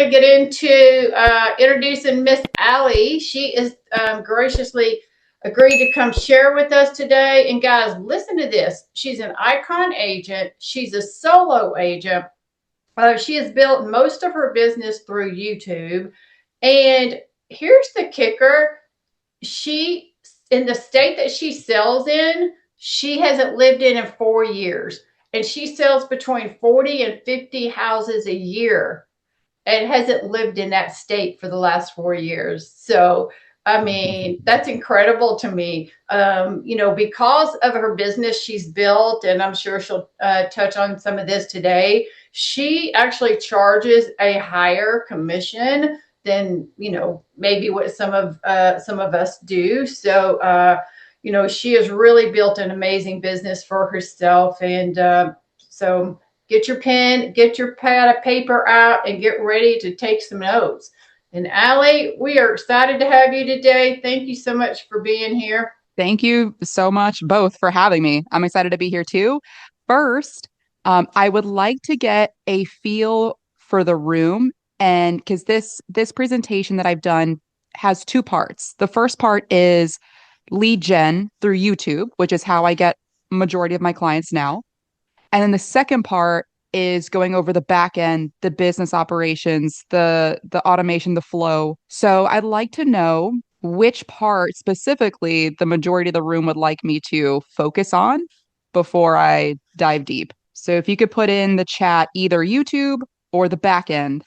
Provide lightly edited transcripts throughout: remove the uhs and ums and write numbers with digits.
to get into introducing Miss Ally. She is graciously agreed to come share with us today. And guys, listen to this. She's an icon agent. She's a solo agent. She has built most of her business through YouTube. And here's the kicker. She, in the state that she sells in, she hasn't lived in 4 years. And she sells between 40 and 50 houses a year and hasn't lived in that state for the last 4 years. So, I mean, that's incredible to me. Because of her business she's built, and I'm sure she'll touch on some of this today, she actually charges a higher commission than maybe what some of us do. So, she has really built an amazing business for herself, and so get your pen, get your pad of paper out, and get ready to take some notes. And Allie, we are excited to have you today. Thank you so much for being here. Thank you so much both for having me. I'm excited to be here too. First, I would like to get a feel for the room, and because this presentation that I've done has two parts. The first part is lead gen through YouTube, which is how I get majority of my clients now. And then the second part is going over the back end, the business operations, the automation, the flow. So I'd like to know which part specifically the majority of the room would like me to focus on before I dive deep. So if you could put in the chat either YouTube or the back end,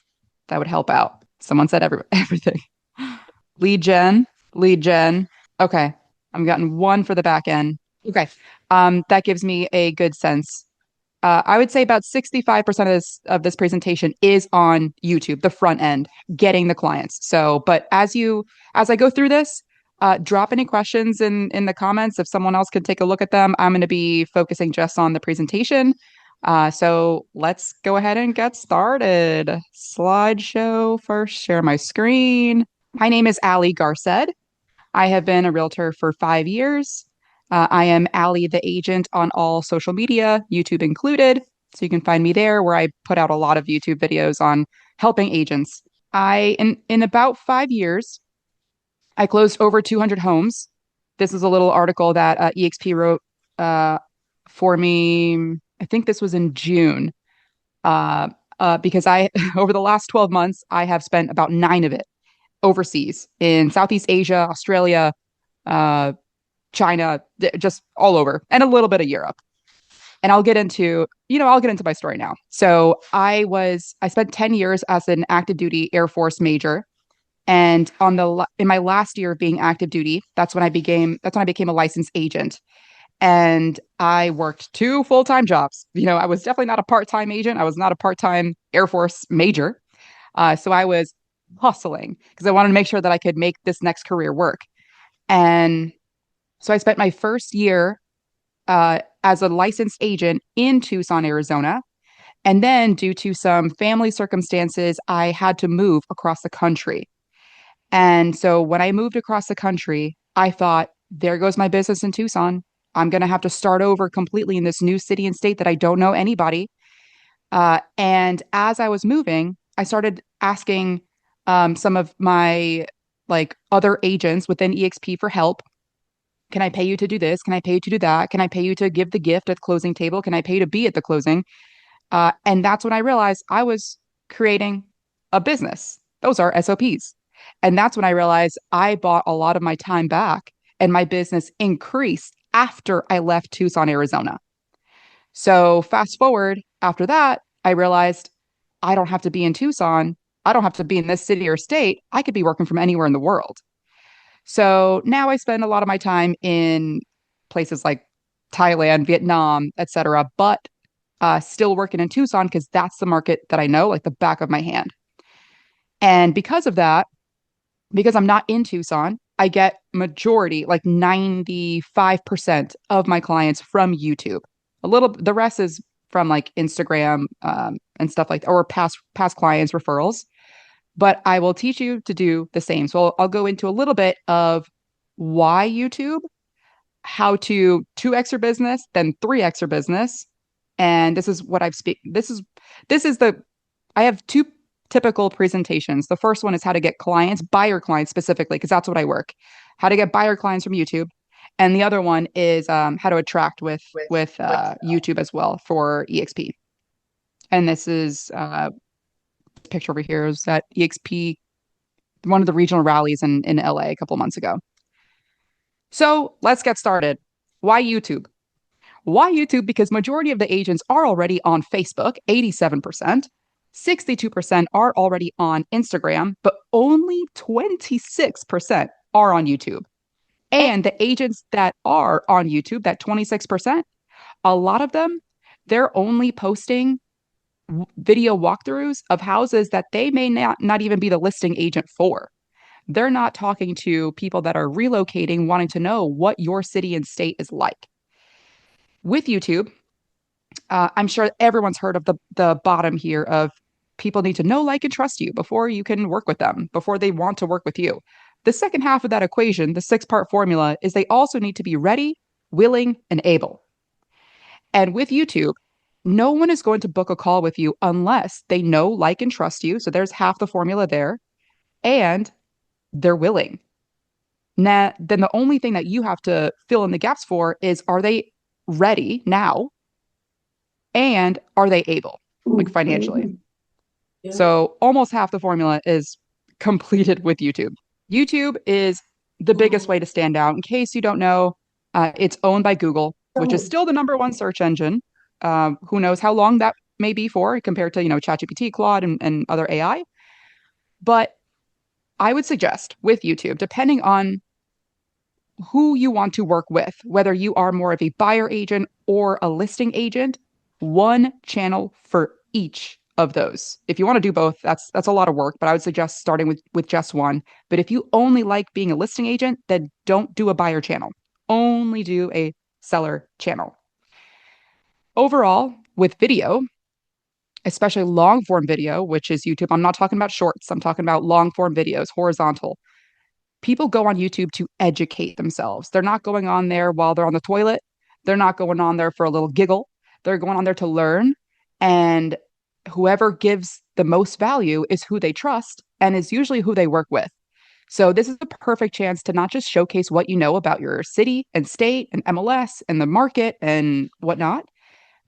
that would help out. Someone said everything. Lead gen, lead gen. Okay. I'm gotten one for the back end. Okay. That gives me a good sense. I would say about 65% of this presentation is on YouTube, the front end, getting the clients. So, but as I go through this, drop any questions in the comments. If someone else could take a look at them, I'm going to be focusing just on the presentation. So let's go ahead and get started. Slideshow first, share my screen. My name is Ally Garced. I have been a realtor for 5 years. I am Ally the agent on all social media, YouTube included. So you can find me there where I put out a lot of YouTube videos on helping agents. In about 5 years, I closed over 200 homes. This is a little article that EXP wrote for me. I think this was in June. Because over the last 12 months, I have spent about 9 of it overseas in Southeast Asia, Australia, uh, China, just all over, and a little bit of Europe. And I'll get into my story now. So I spent 10 years as an active duty Air Force major. And in my last year of being active duty, that's when I became a licensed agent. And I worked 2 full-time jobs. I was definitely not a part-time agent. I was not a part-time Air Force major. So I was hustling because I wanted to make sure that I could make this next career work. And so I spent my first year as a licensed agent in Tucson, Arizona. And then, due to some family circumstances, I had to move across the country. And so when I moved across the country, I thought, there goes my business in Tucson. I'm going to have to start over completely in this new city and state that I don't know anybody. And as I was moving, I started asking some of my other agents within EXP for help. Can I pay you to do this? Can I pay you to do that? Can I pay you to give the gift at the closing table? Can I pay you to be at the closing? And that's when I realized I was creating a business. Those are SOPs. And that's when I realized I bought a lot of my time back and my business increased after I left Tucson, Arizona. So fast forward after that, I realized I don't have to be in Tucson. I don't have to be in this city or state. I could be working from anywhere in the world. So now I spend a lot of my time in places like Thailand, Vietnam, etc., but still working in Tucson because that's the market that I know like the back of my hand. And because of that, because I'm not in Tucson, I get majority, like 95% of my clients from YouTube. The rest is from like Instagram and stuff like that, or past clients referrals. But I will teach you to do the same. So I'll go into a little bit of why YouTube, how to 2x your business, then 3x your business. And this is what I've speak. This is the I have typical presentations. The first one is how to get clients, buyer clients specifically, because that's what I work. How to get buyer clients from YouTube. And the other one is how to attract with YouTube as well for EXP. And this is picture over here is that EXP, one of the regional rallies in LA a couple months ago. So let's get started. Why YouTube? Why YouTube? Because majority of the agents are already on Facebook, 87%. 62% are already on Instagram, but only 26% are on YouTube. And the agents that are on YouTube, that 26%, a lot of them, they're only posting video walkthroughs of houses that they may not even be the listing agent for. They're not talking to people that are relocating, wanting to know what your city and state is like. With YouTube, I'm sure everyone's heard of the bottom here of people need to know, like, and trust you before you can work with them, before they want to work with you. The second half of that equation, the 6-part formula, is they also need to be ready, willing, and able. And with YouTube, no one is going to book a call with you unless they know, like, and trust you. So there's half the formula there, and they're willing. Now, then the only thing that you have to fill in the gaps for is, are they ready now? And are they able, like financially? So almost half the formula is completed with YouTube. YouTube is the biggest way to stand out. In case you don't know, it's owned by Google, which is still the #1 search engine. Who knows how long that may be for compared to, ChatGPT, Claude, and other AI. But I would suggest with YouTube, depending on who you want to work with, whether you are more of a buyer agent or a listing agent, one channel for each of those. If you want to do both, that's a lot of work, but I would suggest starting with just one. But if you only like being a listing agent, then don't do a buyer channel. Only do a seller channel. Overall, with video, especially long form video, which is YouTube, I'm not talking about shorts, I'm talking about long form videos, horizontal. People go on YouTube to educate themselves. They're not going on there while they're on the toilet. They're not going on there for a little giggle. They're going on there to learn. And whoever gives the most value is who they trust and is usually who they work with. So this is a perfect chance to not just showcase what you know about your city and state and MLS and the market and whatnot,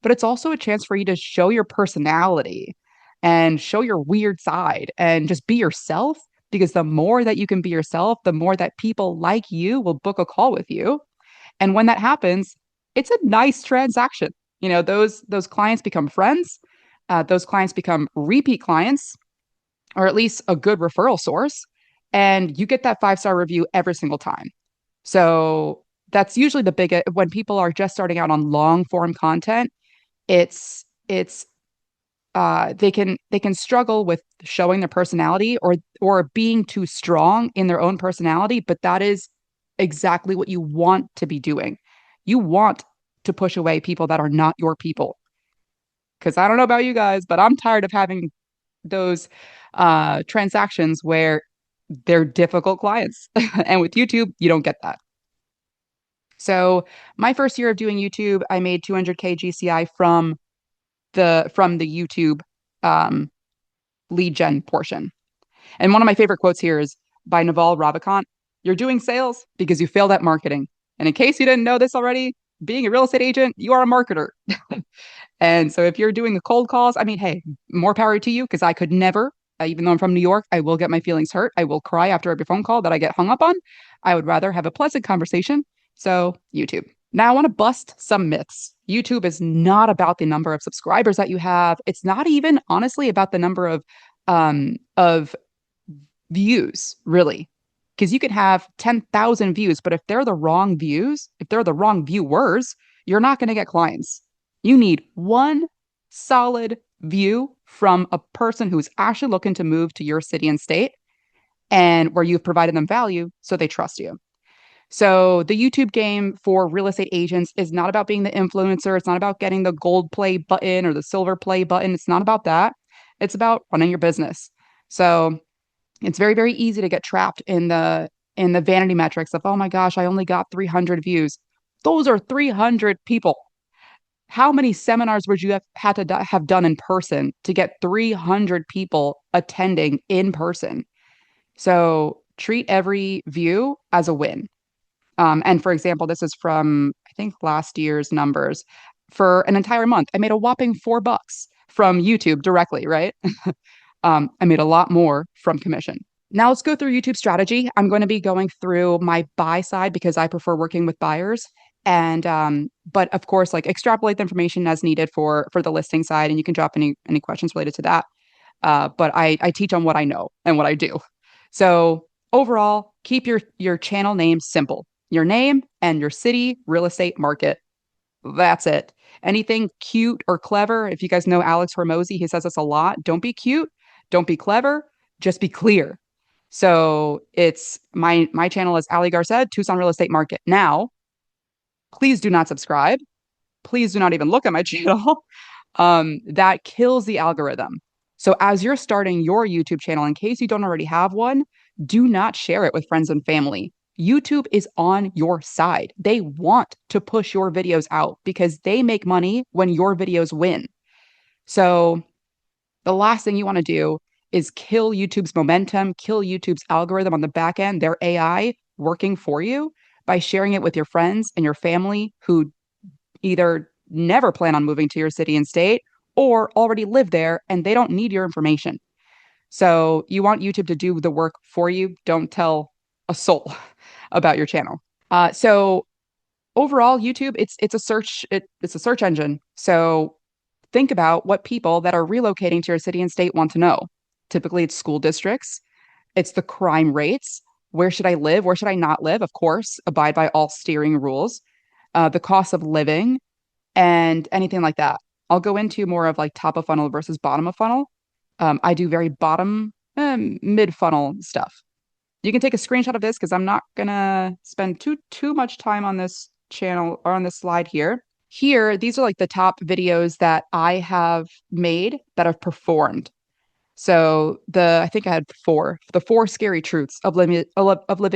but it's also a chance for you to show your personality and show your weird side and just be yourself, because the more that you can be yourself, the more that people like you will book a call with you. And when that happens, it's a nice transaction. Those clients become friends. Those clients become repeat clients, or at least a good referral source. And you get that 5-star review every single time. So that's usually the biggest when people are just starting out on long form content. It's they can struggle with showing their personality or being too strong in their own personality, but that is exactly what you want to be doing. You want to push away people that are not your people. Because I don't know about you guys, but I'm tired of having those transactions where they're difficult clients. And with YouTube, you don't get that. So my first year of doing YouTube, I made 200K GCI from the YouTube um, lead gen portion. And one of my favorite quotes here is by Naval Ravikant. You're doing sales because you failed at marketing. And in case you didn't know this already, being a real estate agent, you are a marketer. And so if you're doing the cold calls, I mean, hey, more power to you, because I could never, even though I'm from New York, I will get my feelings hurt. I will cry after every phone call that I get hung up on. I would rather have a pleasant conversation. So YouTube. Now I want to bust some myths. YouTube is not about the number of subscribers that you have. It's not even honestly about the number of views, really. Because you can have 10,000 views, but if they're the wrong views, if they're the wrong viewers, you're not going to get clients. You need one solid view from a person who's actually looking to move to your city and state and where you've provided them value so they trust you. So the YouTube game for real estate agents is not about being the influencer. It's not about getting the gold play button or the silver play button. It's not about that. It's about running your business. So it's very, very easy to get trapped in the vanity metrics of, oh my gosh, I only got 300 views. Those are 300 people. How many seminars would you have had to have done in person to get 300 people attending in person? So treat every view as a win. And for example, this is from, I think, last year's numbers. For an entire month, I made a whopping $4 from YouTube directly, right? I made a lot more from commission. Now let's go through YouTube strategy. I'm going to be going through my buy side because I prefer working with buyers. And but of course, like extrapolate the information as needed for the listing side, and you can drop any questions related to that. But I teach on what I know and what I do. So overall, keep your channel name simple. Your name and your city, real estate market. That's it. Anything cute or clever, if you guys know Alex Hormozy, he says this a lot. Don't be cute, don't be clever, just be clear. So it's my channel is Ally Garced, Tucson Real Estate Market. Now, please do not subscribe. Please do not even look at my channel. That kills the algorithm. So as you're starting your YouTube channel, in case you don't already have one, do not share it with friends and family. YouTube is on your side. They want to push your videos out because they make money when your videos win. So the last thing you want to do is kill YouTube's momentum, kill YouTube's algorithm on the back end, their AI working for you by sharing it with your friends and your family who either never plan on moving to your city and state or already live there and they don't need your information. So you want YouTube to do the work for you. Don't tell a soul about your channel. So overall, YouTube, it's a search engine. So think about what people that are relocating to your city and state want to know. Typically, it's school districts, it's the crime rates. Where should I live? Where should I not live? Of course, abide by all steering rules. The cost of living, and anything like that. I'll go into more of like top of funnel versus bottom of funnel. I do very bottom, mid funnel stuff. You can take a screenshot of this because I'm not gonna spend too much time on this channel or on this slide here. Here, these are like the top videos that I have made that have performed. So I think I had the four scary truths of living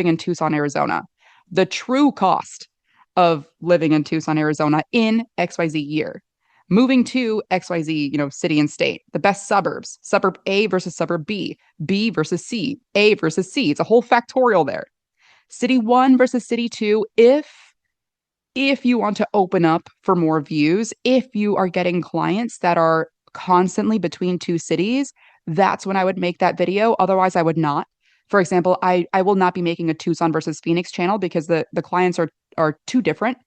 in Tucson, Arizona, the true cost of living in Tucson, Arizona in XYZ year, moving to XYZ, city and state, the best suburbs, suburb A versus suburb B, B versus C, A versus C. It's a whole factorial there. City one versus city two, if you want to open up for more views, if you are getting clients that are constantly between two cities, that's when I would make that video. Otherwise, I would not. For example, I will not be making a Tucson versus Phoenix channel because the clients are too different.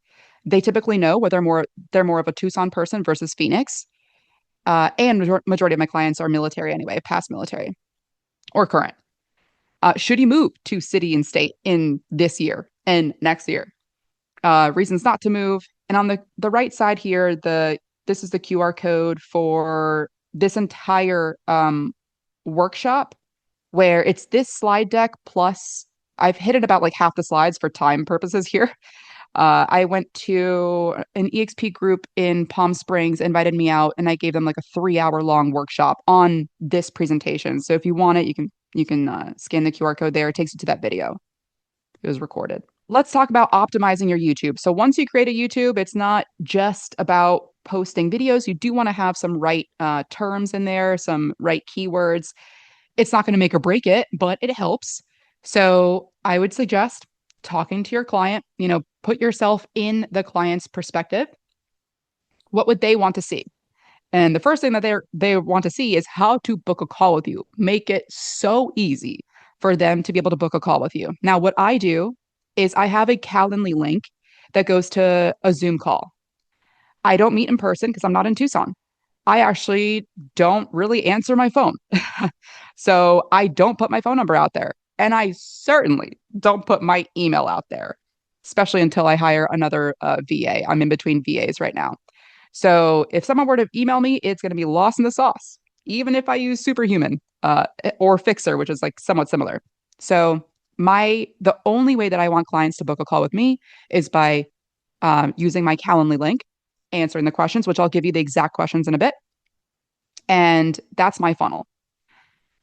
They typically know whether they're more of a Tucson person versus Phoenix. And majority of my clients are military anyway, past military or current. Should you move to city and state in this year and next year? Reasons not to move. And on the right side here, this is the QR code for this entire workshop where it's this slide deck plus I've hit it about like half the slides for time purposes here. I went to an EXP group in Palm Springs, invited me out, and I gave them like a 3 hour long workshop on this presentation. So if you want it, you can scan the QR code there. It takes you to that video. It was recorded. Let's talk about optimizing your YouTube. So once you create a YouTube, it's not just about posting videos. You do want to have some right terms in there, some right keywords. It's not going to make or break it, but it helps. So I would suggest talking to your client, put yourself in the client's perspective. What would they want to see? And the first thing that they want to see is how to book a call with you. Make it so easy for them to be able to book a call with you. Now, what I do is I have a Calendly link that goes to a Zoom call. I don't meet in person because I'm not in Tucson. I actually don't really answer my phone. So I don't put my phone number out there. And I certainly don't put my email out there, especially until I hire another VA. I'm in between VAs right now. So if someone were to email me, it's going to be lost in the sauce, even if I use Superhuman or Fixer, which is like somewhat similar. So the only way that I want clients to book a call with me is by using my Calendly link, answering the questions, which I'll give you the exact questions in a bit. And that's my funnel.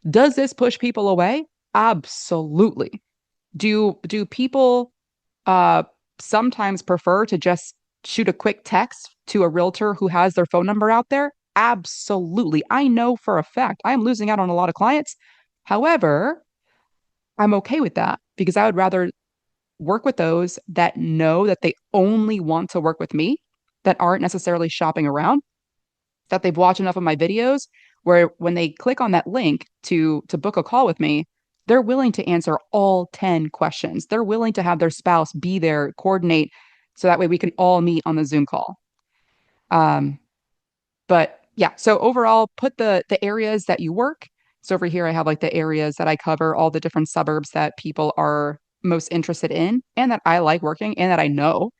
Does this push people away? Absolutely. Do people sometimes prefer to just shoot a quick text to a realtor who has their phone number out there? Absolutely. I know for a fact I am losing out on a lot of clients. However, I'm okay with that because I would rather work with those that know that they only want to work with me, that aren't necessarily shopping around, that they've watched enough of my videos where when they click on that link to book a call with me, they're willing to answer all 10 questions. They're willing to have their spouse be there, coordinate, so that way we can all meet on the Zoom call. Um, but yeah, so overall, put the areas that you work. So over here, I have like the areas that I cover, all the different suburbs that people are most interested in and that I like working and that I know.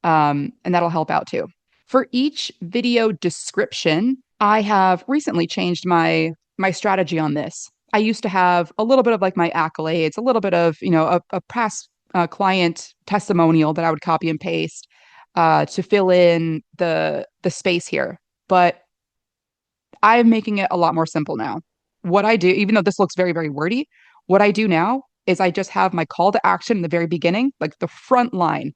And that'll help out too. For each video description, I have recently changed my strategy on this. I used to have a little bit of like my accolades, a little bit of, a past client testimonial that I would copy and paste to fill in the space here. But I'm making it a lot more simple now. What I do, even though this looks very, very wordy, what I do now is I just have my call to action in the very beginning, like the front line,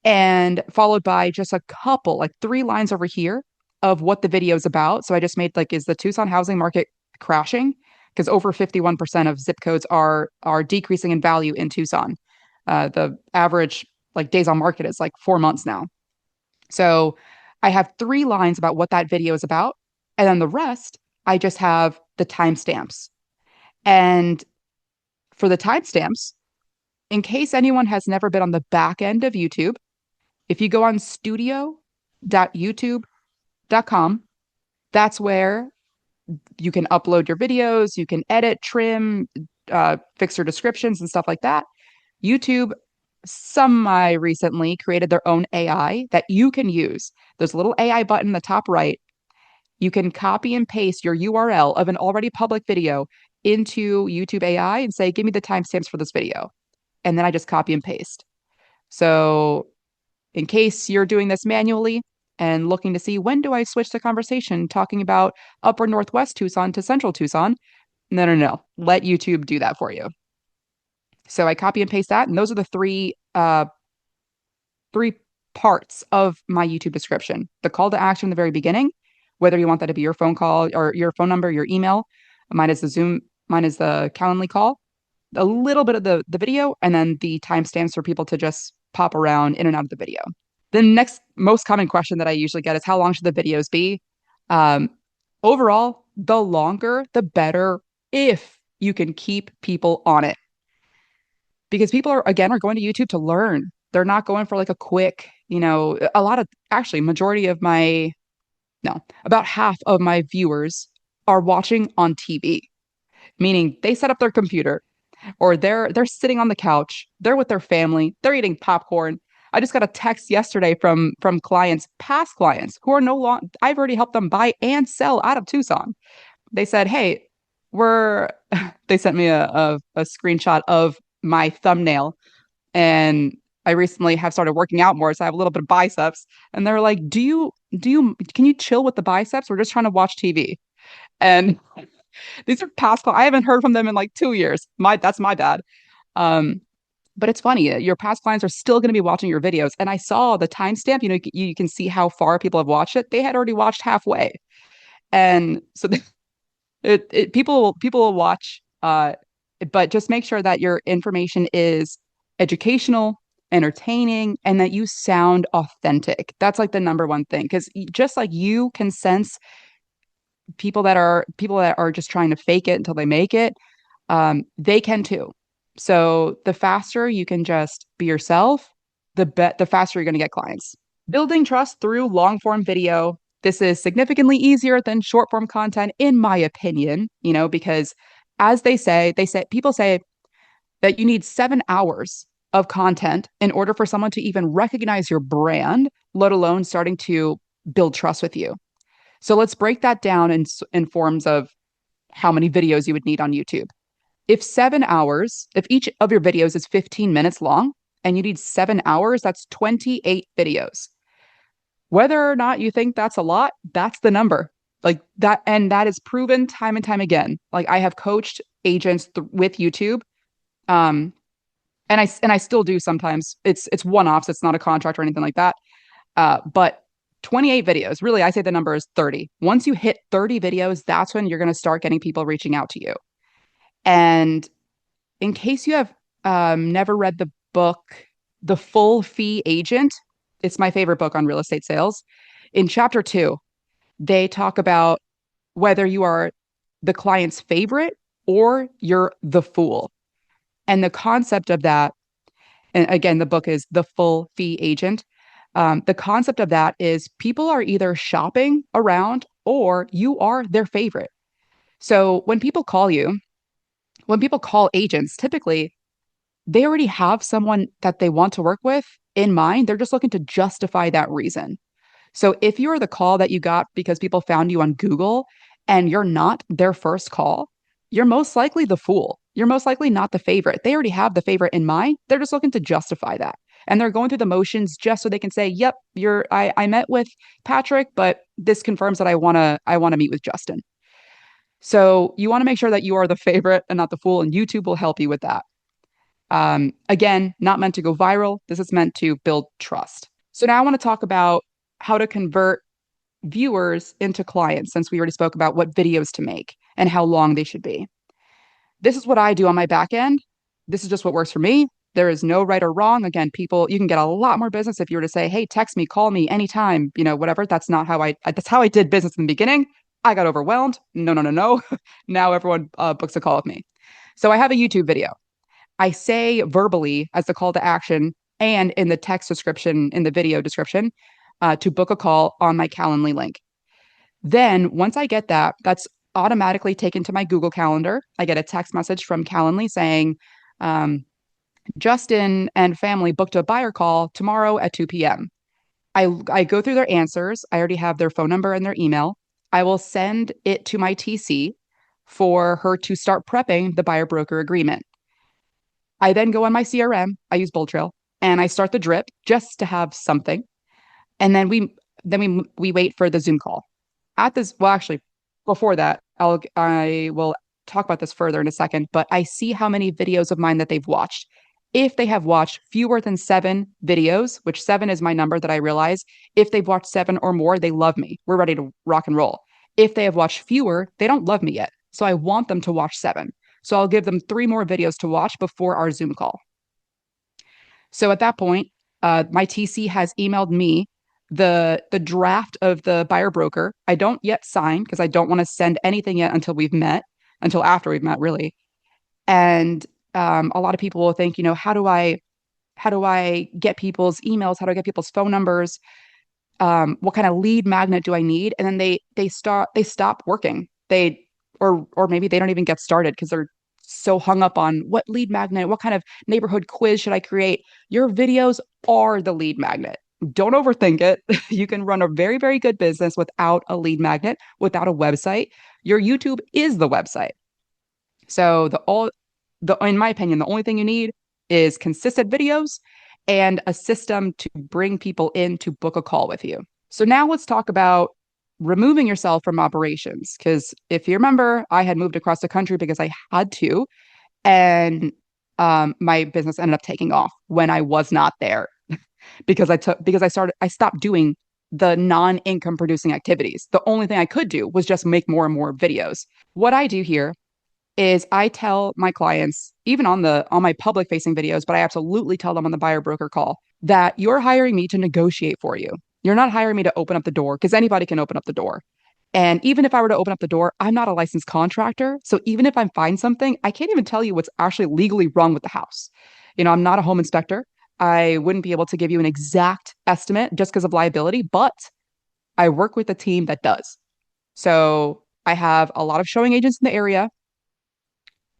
and followed by just a couple, like 3 lines over here of what the video is about. So I just made like, is the Tucson housing market crashing? Because over 51% of zip codes are decreasing in value in Tucson. The average like days on market is like 4 months now. So I have 3 lines about what that video is about. And then the rest, I just have the timestamps. And for the timestamps, in case anyone has never been on the back end of YouTube, if you go on studio.youtube.com, that's where you can upload your videos, you can edit, trim, fix your descriptions and stuff like that. YouTube semi recently created their own AI that you can use. There's a little AI button in the top right. You can copy and paste your URL of an already public video into YouTube AI and say, give me the timestamps for this video. And then I just copy and paste. So in case you're doing this manually and looking to see when do I switch the conversation talking about upper northwest Tucson to central Tucson, no, no, no. Let YouTube do that for you. So I copy and paste that, and those are the three parts of my YouTube description. The call to action in the very beginning, whether you want that to be your phone call or your phone number, your email. Mine is the Zoom, mine is the Calendly call, a little bit of the video, and then the timestamps for people to just pop around in and out of the video. The next most common question that I usually get is how long should the videos be? Um, Overall, the longer, the better if you can keep people on it. Because people are, again, are going to YouTube to learn. They're not going for like a quick, a lot of, actually, majority of my, no, about half of my viewers are watching on TV, meaning they set up their computer or they're sitting on the couch, they're with their family, they're eating popcorn. I just got a text yesterday from clients, past clients who are no longer, I've already helped them buy and sell out of Tucson. They said, hey, we're they sent me a screenshot of my thumbnail, and I recently have started working out more, so I have a little bit of biceps. And they're like, can you chill with the biceps? We're just trying to watch TV. And these are past I haven't heard from them in like 2 years. That's my bad. Um, but it's funny. Your past clients are still going to be watching your videos. And I saw the timestamp. You can see how far people have watched it. They had already watched halfway, and so people will watch. But just make sure that your information is educational, entertaining, and that you sound authentic. That's like the number one thing. Because just like you can sense people that are just trying to fake it until they make it, they can too. So the faster you can just be yourself, the faster you're going to get clients. Building trust through long form video. This is significantly easier than short form content, in my opinion, because as people say that you need 7 hours of content in order for someone to even recognize your brand, let alone starting to build trust with you. So let's break that down in forms of how many videos you would need on YouTube. If each of your videos is 15 minutes long and you need 7 hours, that's 28 videos. Whether or not you think that's a lot, that's the number. Like that, and that is proven time and time again. Like I have coached agents with YouTube, um, and I still do sometimes. It's one-offs. It's not a contract or anything like that. But 28 videos, really, I say the number is 30. Once you hit 30 videos, that's when you're going to start getting people reaching out to you. And in case you have never read the book, The Full Fee Agent, it's my favorite book on real estate sales. In chapter 2, they talk about whether you are the client's favorite or you're the fool. And the concept of that, and again, the book is The Full Fee Agent. The concept of that is people are either shopping around or you are their favorite. So when people call agents, typically they already have someone that they want to work with in mind. They're just looking to justify that reason. So if you're the call that you got because people found you on Google and you're not their first call, you're most likely the fool. You're most likely not the favorite. They already have the favorite in mind. They're just looking to justify that. And they're going through the motions just so they can say, "Yep, I met with Patrick, but this confirms that I want to meet with Justin." So you want to make sure that you are the favorite and not the fool, and YouTube will help you with that. Again, not meant to go viral. This is meant to build trust. So now I want to talk about how to convert viewers into clients, since we already spoke about what videos to make and how long they should be. This is what I do on my back end. This is just what works for me. There is no right or wrong. Again, people, you can get a lot more business if you were to say, "Hey, text me, call me anytime, whatever." That's not how that's how I did business in the beginning. I got overwhelmed. No, no, no, no. Now everyone books a call with me. So I have a YouTube video. I say verbally as the call to action and in the text description, in the video description, to book a call on my Calendly link. Then once I get that, that's automatically taken to my Google Calendar. I get a text message from Calendly saying, um, Justin and family booked a buyer call tomorrow at 2 p.m. I go through their answers. I already have their phone number and their email. I will send it to my TC for her to start prepping the buyer broker agreement. I then go on my CRM. I use Bold Trail and I start the drip just to have something. And then we wait for the Zoom call. At this, well, actually, before that, I will talk about this further in a second, but I see how many videos of mine that they've watched. If they have watched fewer than 7 videos, which 7 is my number that I realize, if they've watched 7 or more, they love me. We're ready to rock and roll. If they have watched fewer, they don't love me yet. So I want them to watch 7. So I'll give them 3 more videos to watch before our Zoom call. So at that point, my TC has emailed me the draft of the buyer broker. I don't yet sign because I don't want to send anything yet until after we've met, really. And a lot of people will think, how do I get people's emails? How do I get people's phone numbers? What kind of lead magnet do I need? And then they stop working. Or maybe they don't even get started because they're so hung up on what lead magnet, what kind of neighborhood quiz should I create? Your videos are the lead magnet. Don't overthink it. You can run a very, very good business without a lead magnet, without a website. Your YouTube is the website. So in my opinion, the only thing you need is consistent videos and a system to bring people in to book a call with you. So now let's talk about removing yourself from operations. Because if you remember, I had moved across the country because I had to, and my business ended up taking off when I was not there I stopped doing the non-income producing activities. The only thing I could do was just make more and more videos. What I do here is I tell my clients, even on my public facing videos, but I absolutely tell them on the buyer broker call, that you're hiring me to negotiate for you. You're not hiring me to open up the door, because anybody can open up the door. And even if I were to open up the door, I'm not a licensed contractor. So even if I find something, I can't even tell you what's actually legally wrong with the house. I'm not a home inspector. I wouldn't be able to give you an exact estimate just because of liability, but I work with a team that does. So I have a lot of showing agents in the area.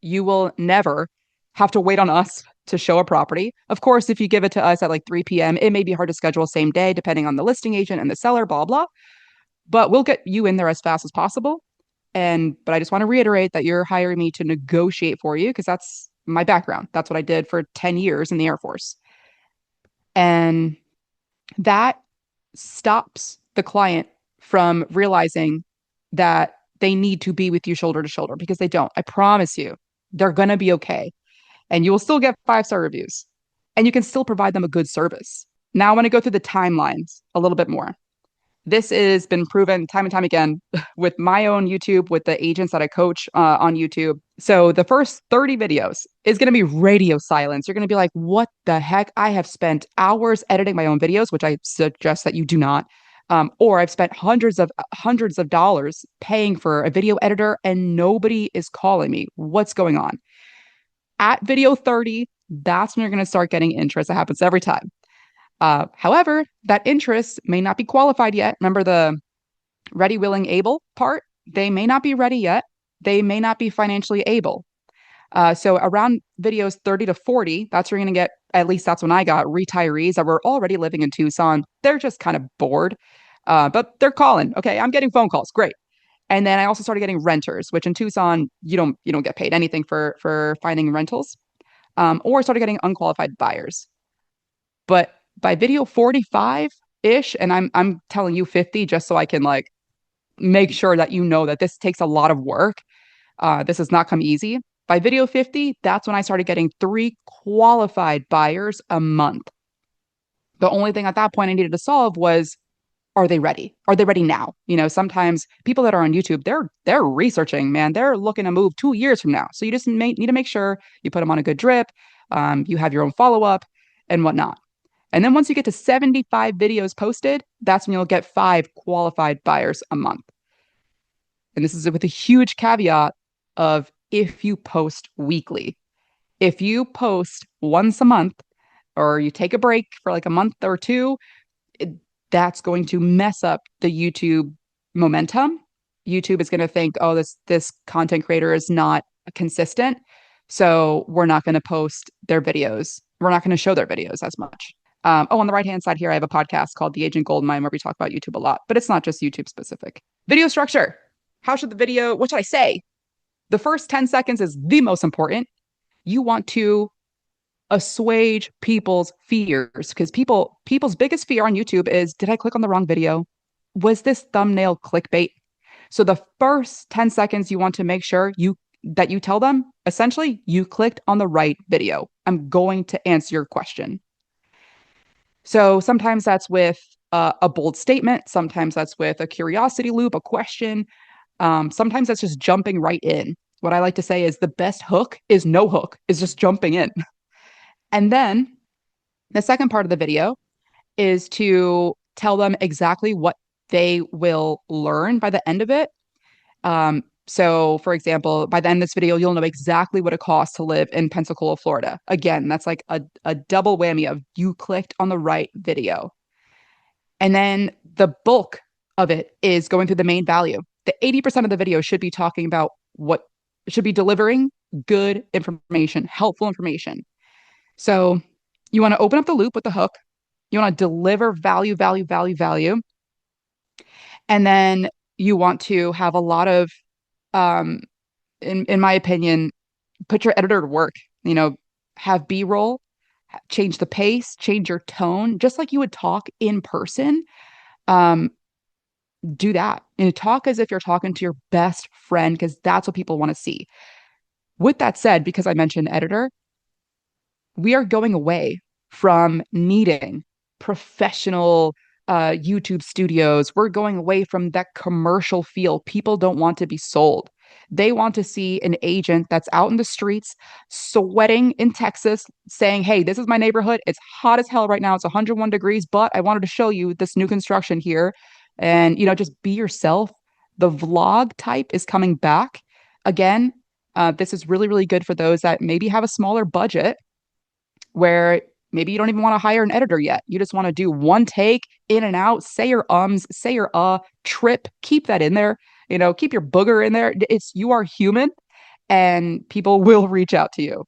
You will never have to wait on us to show a property. Of course, if you give it to us at like 3 p.m., it may be hard to schedule same day, depending on the listing agent and the seller, blah, blah. But we'll get you in there as fast as possible. But I just want to reiterate that you're hiring me to negotiate for you because that's my background. That's what I did for 10 years in the Air Force. And that stops the client from realizing that they need to be with you shoulder to shoulder, because they don't. I promise you, they're going to be okay. And you will still get 5-star reviews and you can still provide them a good service. Now I want to go through the timelines a little bit more. This has been proven time and time again with my own YouTube, with the agents that I coach on YouTube. So the first 30 videos is going to be radio silence. You're going to be like, what the heck? I have spent hours editing my own videos, which I suggest that you do not. Or I've spent hundreds of dollars paying for a video editor and nobody is calling me. What's going on? At video 30, that's when you're going to start getting interest. It happens every time. However, that interest may not be qualified yet. Remember the ready, willing, able part? They may not be ready yet. They may not be financially able. So around videos 30 to 40, that's where you're going to get, at least that's when I got retirees that were already living in Tucson. They're just kind of bored, but they're calling. Okay, I'm getting phone calls. Great. And then I also started getting renters, which in Tucson, you don't get paid anything for finding rentals. Or I started getting unqualified buyers. But by video 45-ish, and I'm telling you 50 just so I can like make sure that you know that this takes a lot of work. This has not come easy. By video 50, that's when I started getting 3 qualified buyers a month. The only thing at that point I needed to solve was, are they ready? Are they ready now? Sometimes people that are on YouTube, they're researching, man. They're looking to move 2 years from now. So you just need to make sure you put them on a good drip. You have your own follow-up and whatnot. And then once you get to 75 videos posted, that's when you'll get 5 qualified buyers a month. And this is with a huge caveat of if you post weekly. If you post once a month or you take a break for like a month or two, it, that's going to mess up the YouTube momentum. YouTube is going to think, oh, this content creator is not consistent. So we're not going to post their videos. We're not going to show their videos as much. On the right-hand side here, I have a podcast called The Agent Goldmine where we talk about YouTube a lot, but it's not just YouTube specific. Video structure. What should I say? The first 10 seconds is the most important. You want to assuage people's fears because people's biggest fear on YouTube is, did I click on the wrong video? Was this thumbnail clickbait? So the first 10 seconds you want to make sure that you tell them, essentially, you clicked on the right video. I'm going to answer your question. So sometimes that's with a bold statement. Sometimes that's with a curiosity loop, a question. Sometimes that's just jumping right in. What I like to say is the best hook is no hook, is just jumping in. And then the second part of the video is to tell them exactly what they will learn by the end of it. So, for example, by the end of this video, you'll know exactly what it costs to live in Pensacola, Florida. Again, that's like a double whammy of you clicked on the right video. And then the bulk of it is going through the main value. The 80% of the video should be talking about what should be delivering good information, helpful information. So you want to open up the loop with the hook. You want to deliver value, value, value, value. And then you want to have a lot of, in my opinion, put your editor to work, have B-roll, change the pace, change your tone, just like you would talk in person. Do that. Talk as if you're talking to your best friend, because that's what people want to see. With that said, because I mentioned editor, we are going away from needing professional YouTube studios. We're going away from that commercial feel. People don't want to be sold. They want to see an agent that's out in the streets, sweating in Texas, saying, hey, this is my neighborhood. It's hot as hell right now. It's 101 degrees, but I wanted to show you this new construction here. And, just be yourself. The vlog type is coming back. Again, this is really, really good for those that maybe have a smaller budget where maybe you don't even want to hire an editor yet. You just want to do one take, in and out, say your ums, say your trip, keep that in there, keep your booger in there. You are human and people will reach out to you.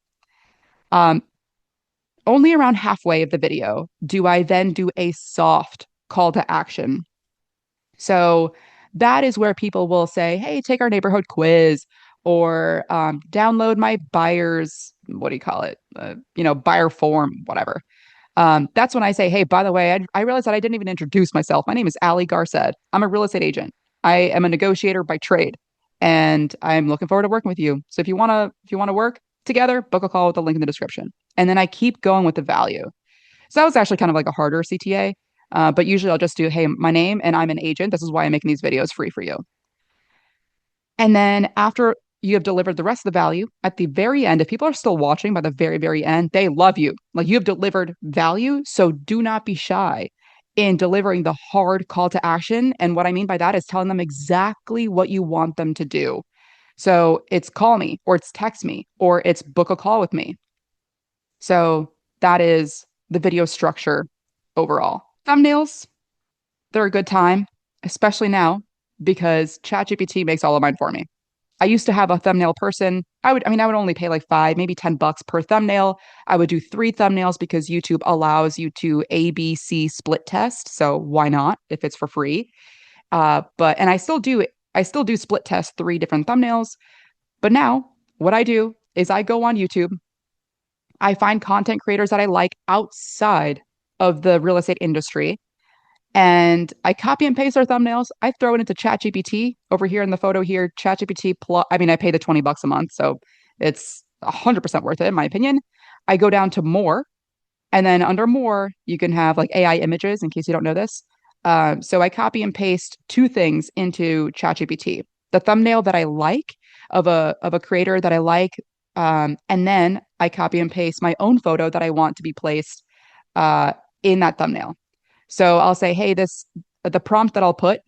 Only around halfway of the video do I then do a soft call to action. So that is where people will say, hey, take our neighborhood quiz or download my buyer's, what do you call it? Buyer form, whatever. That's when I say, hey, by the way, I realized that I didn't even introduce myself. My name is Ally Garced. I'm a real estate agent. I am a negotiator by trade, and I'm looking forward to working with you. So if you want to work together, book a call with the link in the description. And then I keep going with the value. So that was actually kind of like a harder CTA. But usually I'll just do, hey, my name and I'm an agent. This is why I'm making these videos free for you. And then after you have delivered the rest of the value at the very end, if people are still watching by the very, very end, they love you. Like you have delivered value. So do not be shy in delivering the hard call to action. And what I mean by that is telling them exactly what you want them to do. So it's call me, or it's text me, or it's book a call with me. So that is the video structure overall. Thumbnails, they're a good time, especially now because ChatGPT makes all of mine for me. I used to have a thumbnail person. I would only pay like five, maybe $10 per thumbnail. I would do three thumbnails because YouTube allows you to ABC split test. So why not if it's for free? And I still do split test three different thumbnails. But now what I do is I go on YouTube. I find content creators that I like outside of the real estate industry and I copy and paste their thumbnails. I throw it into ChatGPT over here in the photo here. ChatGPT plus, I mean, I pay the $20 a month, so it's 100% worth it in my opinion. I go down to more, and then under more, you can have like AI images in case you don't know this. So I copy and paste two things into ChatGPT: the thumbnail that I like of a creator that I like, and then I copy and paste my own photo that I want to be placed uh, in that thumbnail. So I'll say, hey, the prompt that I'll put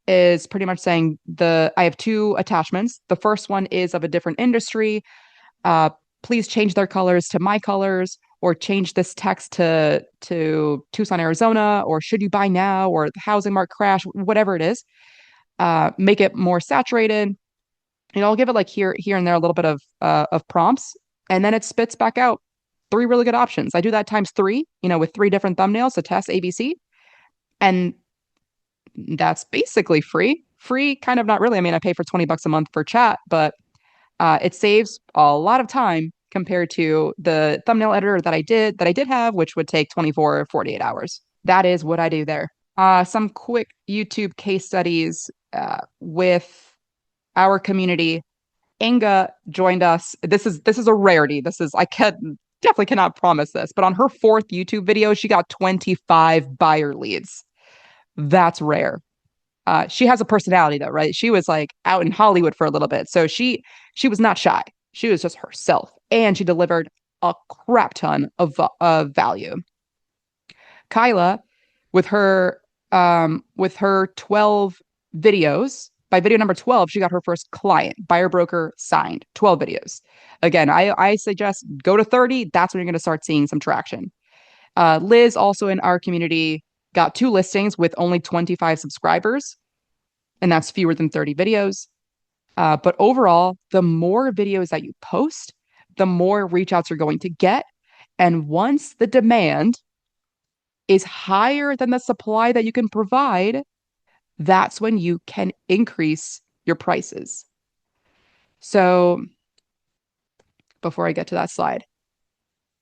is pretty much saying I have two attachments. The first one is of a different industry. Uh, Please change their colors to my colors, or change this text to Tucson, Arizona, or should you buy now, or the housing market crash, whatever it is. Make it more saturated. I'll give it like here and there a little bit of prompts, and then it spits back out three really good options. I do that times three, with three different thumbnails to test ABC. And that's basically free. Free, kind of not really. I mean, I pay for $20 a month for chat, but it saves a lot of time compared to the thumbnail editor that I did have, which would take 24 or 48 hours. That is what I do there. Some quick YouTube case studies with our community. Inga joined us. This is a rarity. I can definitely cannot promise this, but on her fourth YouTube video, she got 25 buyer leads. That's rare. She has a personality though, right? She was like out in Hollywood for a little bit, so she was not shy. She was just herself, and she delivered a crap ton of value. Kyla, with her 12 videos, by video number 12, she got her first client, buyer broker signed. 12 videos. Again, I suggest go to 30. That's when you're going to start seeing some traction. Liz, also in our community, got two listings with only 25 subscribers, and that's fewer than 30 videos. But overall, the more videos that you post, the more reach outs you're going to get. And once the demand is higher than the supply that you can provide, that's when you can increase your prices. So before I get to that slide,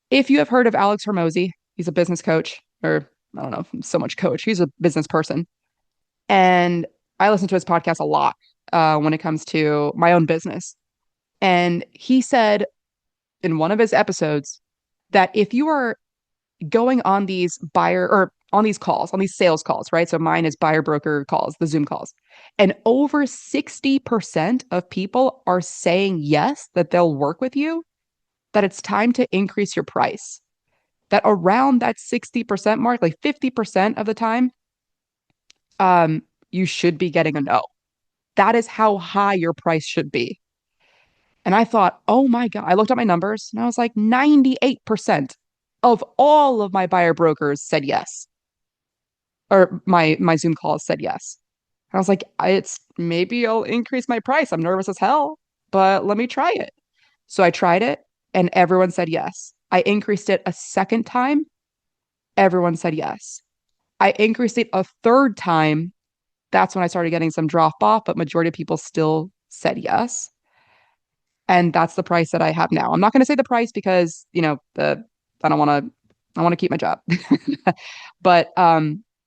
if you have heard of Alex Hormozy, he's a business coach, or I don't know, so much coach. He's a business person. And I listen to his podcast a lot when it comes to my own business. And he said in one of his episodes that if you are going on these buyer or on these calls, on these sales calls, right? So mine is buyer broker calls, the Zoom calls. And over 60% of people are saying yes, that they'll work with you, that it's time to increase your price. That around that 60% mark, like 50% of the time, you should be getting a no. That is how high your price should be. And I thought, oh my God, I looked at my numbers and I was like, 98% of all of my buyer brokers said yes. Or my Zoom calls said yes. And I was like, it's maybe I'll increase my price. I'm nervous as hell, but let me try it. So I tried it and everyone said yes. I increased it a second time. Everyone said yes. I increased it a third time. That's when I started getting some drop off, but majority of people still said yes. And that's the price that I have now. I'm not going to say the price because, I don't want to I want to keep my job. But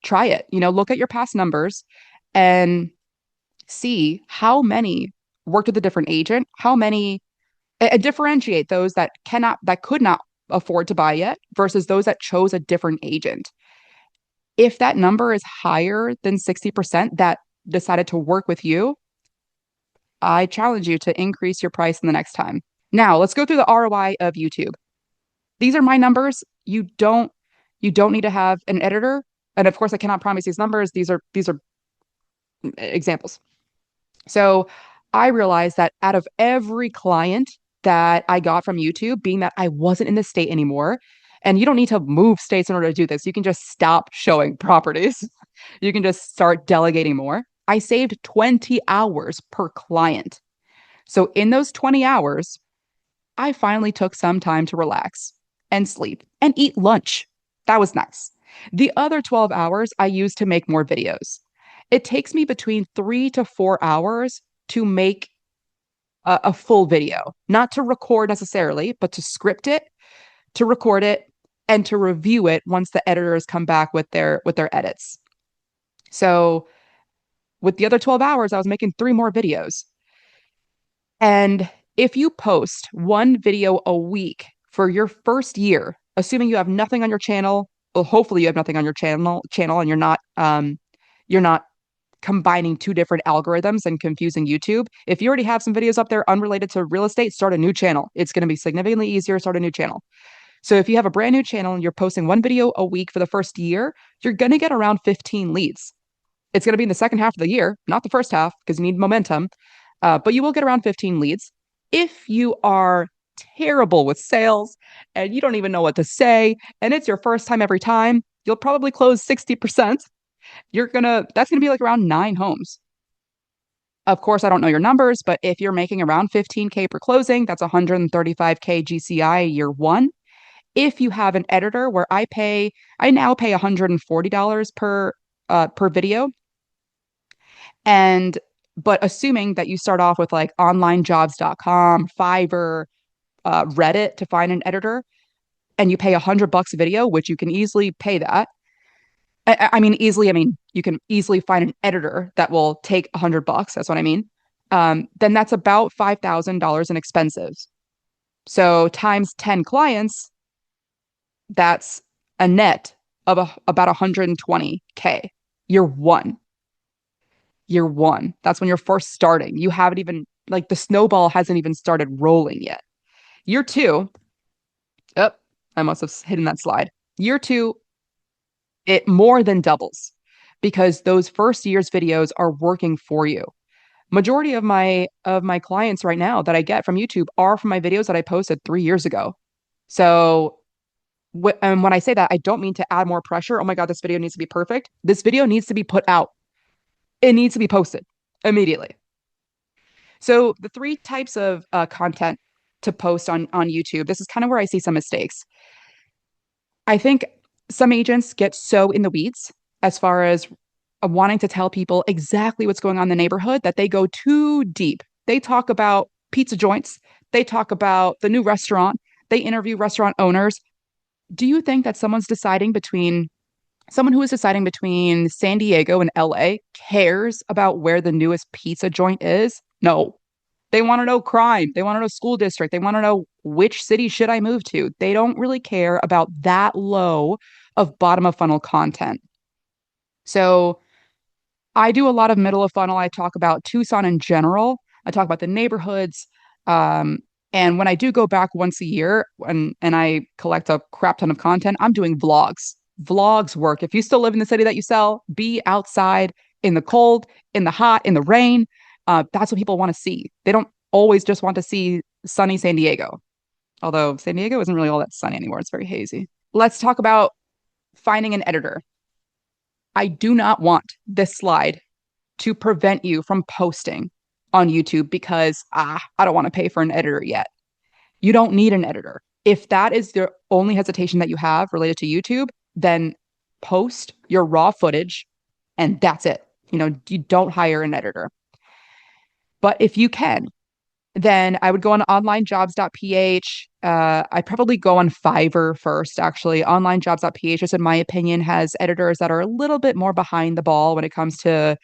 try it. Look at your past numbers and see how many worked with a different agent, how many and differentiate those that could not afford to buy yet versus those that chose a different agent. If that number is higher than 60% that decided to work with you, I challenge you to increase your price in the next time. Now, let's go through the ROI of YouTube. These are my numbers. You don't need to have an editor. And of course, I cannot promise these numbers. These are examples. So I realized that out of every client that I got from YouTube, being that I wasn't in the state anymore, and you don't need to move states in order to do this. You can just stop showing properties. You can just start delegating more. I saved 20 hours per client. So in those 20 hours, I finally took some time to relax and sleep and eat lunch. That was nice. The other 12 hours I used to make more videos. It takes me between 3 to 4 hours to make a full video, not to record necessarily, but to script it, to record it, and to review it once the editors come back with their edits. So with the other 12 hours, I was making 3 more videos. And if you post one video a week for your first year, assuming you have nothing on your channel, well, hopefully you have nothing on your channel and you're not combining two different algorithms and confusing YouTube. If you already have some videos up there unrelated to real estate, start a new channel. It's going to be significantly easier to start a new channel. So if you have a brand new channel and you're posting one video a week for the first year, you're going to get around 15 leads. It's going to be in the second half of the year, not the first half, because you need momentum. But you will get around 15 leads. If you are terrible with sales and you don't even know what to say, and it's your first time every time, you'll probably close 60%. That's gonna be like around 9 homes. Of course, I don't know your numbers, but if you're making around 15K per closing, that's 135K GCI year one. If you have an editor where I now pay $140 per video. And but assuming that you start off with like onlinejobs.com, Fiverr, Reddit to find an editor, and you pay $100 a video, which you can easily pay that. I mean, easily. I mean, you can easily find an editor that will take $100. That's what I mean. Then that's about $5,000 in expenses. So times 10 clients, that's a net of about 120K. Year one. Year one. That's when you're first starting. You haven't even, like, the snowball hasn't even started rolling yet. Year two, oh, I must have hidden that slide. Year two, it more than doubles because those first year's videos are working for you. Majority of my clients right now that I get from YouTube are from my videos that I posted 3 years ago. So and when I say that, I don't mean to add more pressure. Oh my God, this video needs to be perfect. This video needs to be put out. It needs to be posted immediately. So the 3 types of content to post on YouTube, this is kind of where I see some mistakes. I think some agents get so in the weeds as far as wanting to tell people exactly what's going on in the neighborhood that they go too deep. They talk about pizza joints. They talk about the new restaurant. They interview restaurant owners. Do you think that someone who is deciding between San Diego and LA cares about where the newest pizza joint is? No. They want to know crime. They want to know school district. They want to know which city should I move to. They don't really care about that low of bottom of funnel content. So I do a lot of middle of funnel. I talk about Tucson in general. I talk about the neighborhoods. Um, and when I do go back once a year and I collect a crap ton of content, I'm doing vlogs. Vlogs work. If you still live in the city that you sell, be outside in the cold, in the hot, in the rain. That's what people want to see. They don't always just want to see sunny San Diego. Although San Diego isn't really all that sunny anymore. It's very hazy. Let's talk about finding an editor. I do not want this slide to prevent you from posting on YouTube because I don't want to pay for an editor yet. You don't need an editor. If that is the only hesitation that you have related to YouTube, then post your raw footage and that's it. You don't hire an editor. But if you can, then I would go on onlinejobs.ph. I'd probably go on Fiverr first, actually. Onlinejobs.ph, just in my opinion, has editors that are a little bit more behind the ball when it comes to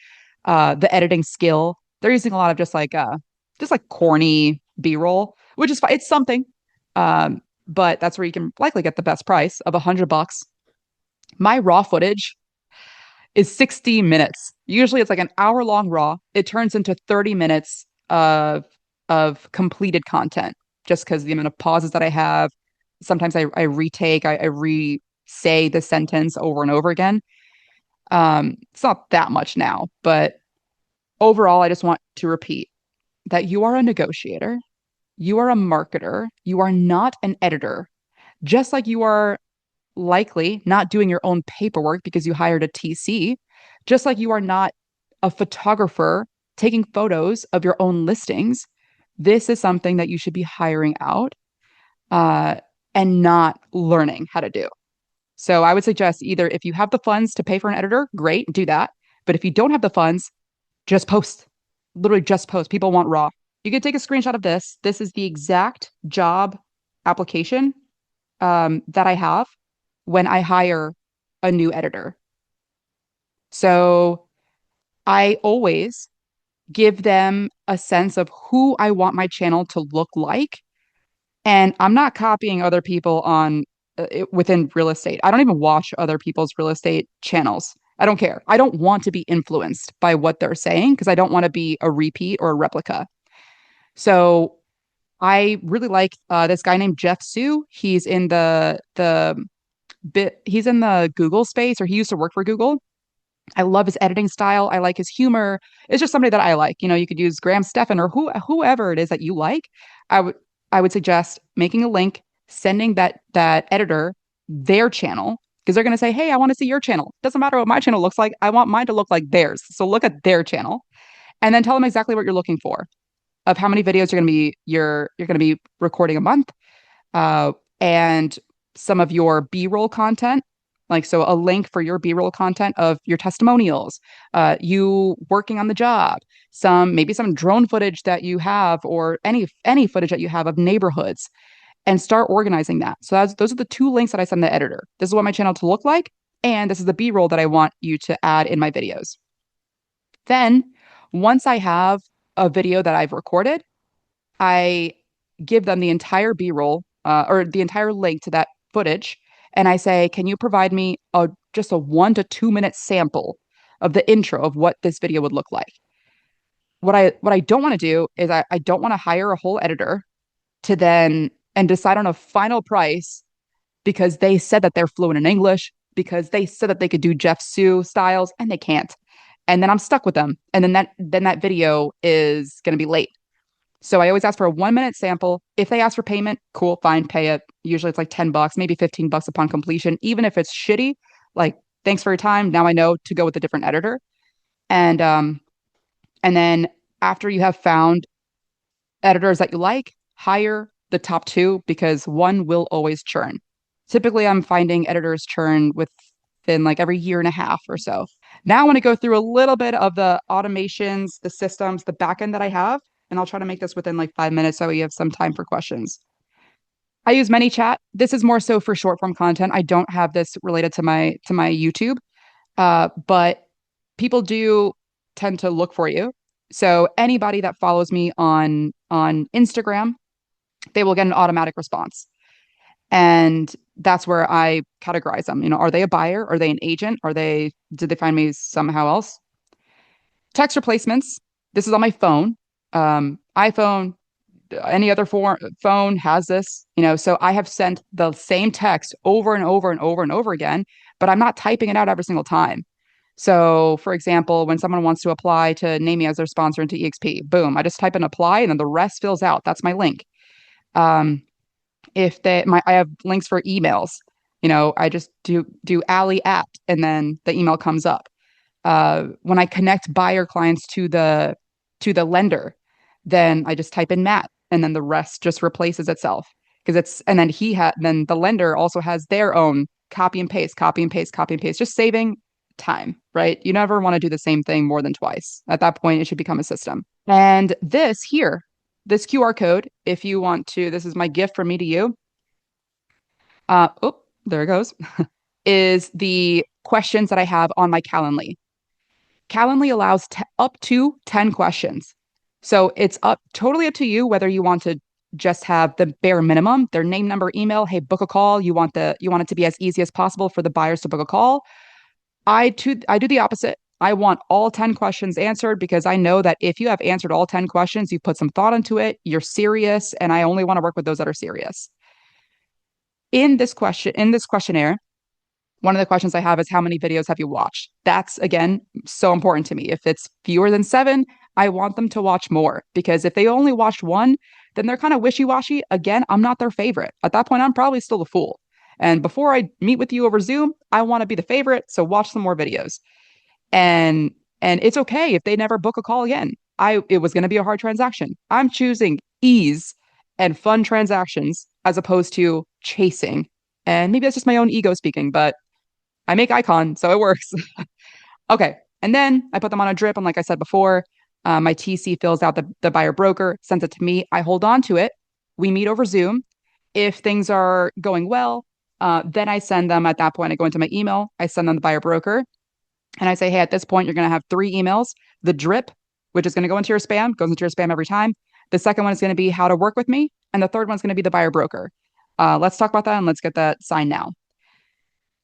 the editing skill. They're using a lot of just like corny B-roll, which is fine. It's something. but that's where you can likely get the best price of $100. My raw footage is 60 minutes. Usually it's like an hour long raw. It turns into 30 minutes of completed content just because the amount of pauses that I have. Sometimes I retake, I re say the sentence over and over again. It's not that much now, but overall, I just want to repeat that you are a negotiator, you are a marketer, you are not an editor, just like you are likely not doing your own paperwork because you hired a TC, just like you are not a photographer taking photos of your own listings. This is something that you should be hiring out uh, and not learning how to do. So I would suggest either if you have the funds to pay for an editor, great, do that. But if you don't have the funds, just post. Literally just post. People want raw. You can take a screenshot of this. This is the exact job application that I have when I hire a new editor. So I always give them a sense of who I want my channel to look like. And I'm not copying other people on within real estate. I don't even watch other people's real estate channels. I don't care. I don't want to be influenced by what they're saying because I don't want to be a repeat or a replica. So I really like this guy named Jeff Sue. He's in the Google space, or he used to work for Google. I love his editing style. I like his humor. It's just somebody that I like. You know, you could use Graham Stephan or whoever it is that you like. I would I would suggest making a link, sending that editor their channel because they're going to say, "Hey, I want to see your channel." Doesn't matter what my channel looks like. I want mine to look like theirs. So look at their channel and then tell them exactly what you're looking for of how many videos you're going to be recording a month, uh, and some of your B-roll content. Like, so a link for your B-roll content of your testimonials, you working on the job, maybe some drone footage that you have, or any footage that you have of neighborhoods, and start organizing that. So those are the two links that I send the editor. This is what my channel to look like, and this is the B-roll that I want you to add in my videos. Then, once I have a video that I've recorded, I give them the entire B-roll or the entire link to that footage, and I say, "Can you provide me just a 1 to 2 minute sample of the intro of what this video would look like?" What I don't want to do is I don't want to hire a whole editor to then and decide on a final price because they said that they're fluent in English, because they said that they could do Jeff Sue styles and they can't. And then I'm stuck with them. And then that video is going to be late. So I always ask for a 1 minute sample. If they ask for payment, cool, fine, pay it. Usually it's like $10, maybe $15 upon completion. Even if it's shitty, like, thanks for your time. Now I know to go with a different editor. And then after you have found editors that you like, hire the top two because one will always churn. Typically, I'm finding editors churn within like every year and a half or so. Now I want to go through a little bit of the automations, the systems, the backend that I have, and I'll try to make this within like 5 minutes so we have some time for questions. I use ManyChat. This is more so for short form content. I don't have this related to my YouTube, but people do tend to look for you. So anybody that follows me on Instagram, they will get an automatic response. And that's where I categorize them. You know, are they a buyer? Are they an agent? Did they find me somehow else? Text replacements. This is on my phone. iPhone, any other phone has this, you know, so I have sent the same text over and over and over and over again, but I'm not typing it out every single time. So, for example, when someone wants to apply to name me as their sponsor into EXP, boom, I just type in apply and then the rest fills out. That's my link. If I have links for emails, you know, I just do Ally at, and then the email comes up. When I connect buyer clients to the lender, then I just type in Matt, and then the rest just replaces itself because and then the lender also has their own copy and paste, copy and paste, copy and paste, just saving time, right? You never want to do the same thing more than twice. At that point, it should become a system. And this QR code, if you want to, this is my gift from me to you. Oh, there it goes. Is the questions that I have on my Calendly. Calendly allows up to 10 questions. So it's totally up to you whether you want to just have the bare minimum, their name, number, email. Hey, book a call. You want it to be as easy as possible for the buyers to book a call. I do the opposite. I want all 10 questions answered because I know that if you have answered all 10 questions, you've put some thought into it, you're serious, and I only want to work with those that are serious. In this questionnaire, one of the questions I have is how many videos have you watched? That's again so important to me. If it's fewer than 7, I want them to watch more because if they only watched one, then they're kind of wishy-washy. Again, I'm not their favorite. At that point, I'm probably still a fool. And before I meet with you over Zoom, I want to be the favorite, so watch some more videos. And it's okay if they never book a call again. It was going to be a hard transaction. I'm choosing ease and fun transactions as opposed to chasing. And maybe that's just my own ego speaking, but I make icon, so it works. Okay. And then I put them on a drip. And like I said before, my TC fills out the buyer broker, sends it to me. I hold on to it. We meet over Zoom. If things are going well, then I send them at that point. I go into my email, I send them the buyer broker, and I say, hey, at this point, you're going to have 3 emails. The drip, which is going to go into your spam, goes into your spam every time. The second one is going to be how to work with me. And the third one's going to be the buyer broker. Let's talk about that and let's get that signed now.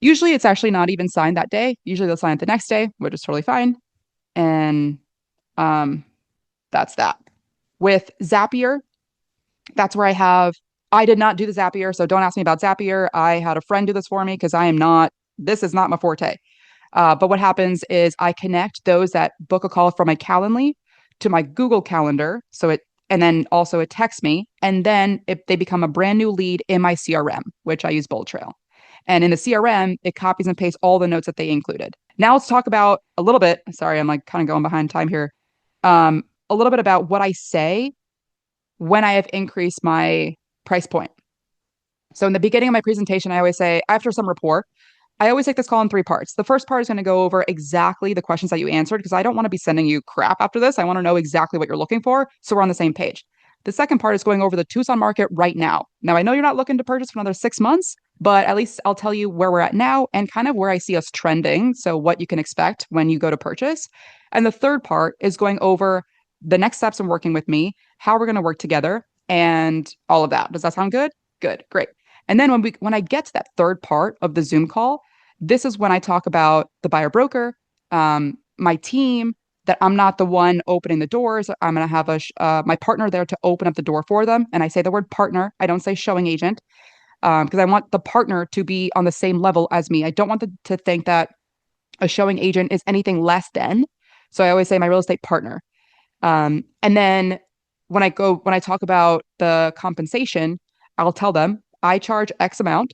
Usually it's actually not even signed that day. Usually they'll sign it the next day, which is totally fine. And um, that's that. With Zapier, that's where I did not do the Zapier, so don't ask me about Zapier. I had a friend do this for me because this is not my forte. But what happens is I connect those that book a call from my Calendly to my Google Calendar. And then also it texts me. And then if they become a brand new lead in my CRM, which I use Bold Trail. And in the CRM, it copies and pastes all the notes that they included. Now let's talk about a little bit. Sorry, I'm like kind of going behind time here. A little bit about what I say when I have increased my price point. So in the beginning of my presentation, I always say, after some rapport, I always take this call in 3 parts. The first part is going to go over exactly the questions that you answered because I don't want to be sending you crap after this. I want to know exactly what you're looking for so we're on the same page. The second part is going over the Tucson market right now. Now, I know you're not looking to purchase for another 6 months, but at least I'll tell you where we're at now and kind of where I see us trending. So, what you can expect when you go to purchase. And the third part is going over the next steps in working with me, how we're going to work together, and all of that. Does that sound good? Good, great. And then when I get to that third part of the Zoom call, this is when I talk about the buyer broker, my team, that I'm not the one opening the doors. I'm going to have my partner there to open up the door for them. And I say the word partner. I don't say showing agent because I want the partner to be on the same level as me. I don't want to think that a showing agent is anything less than. So I always say my real estate partner. And then when I talk about the compensation, I'll tell them I charge X amount.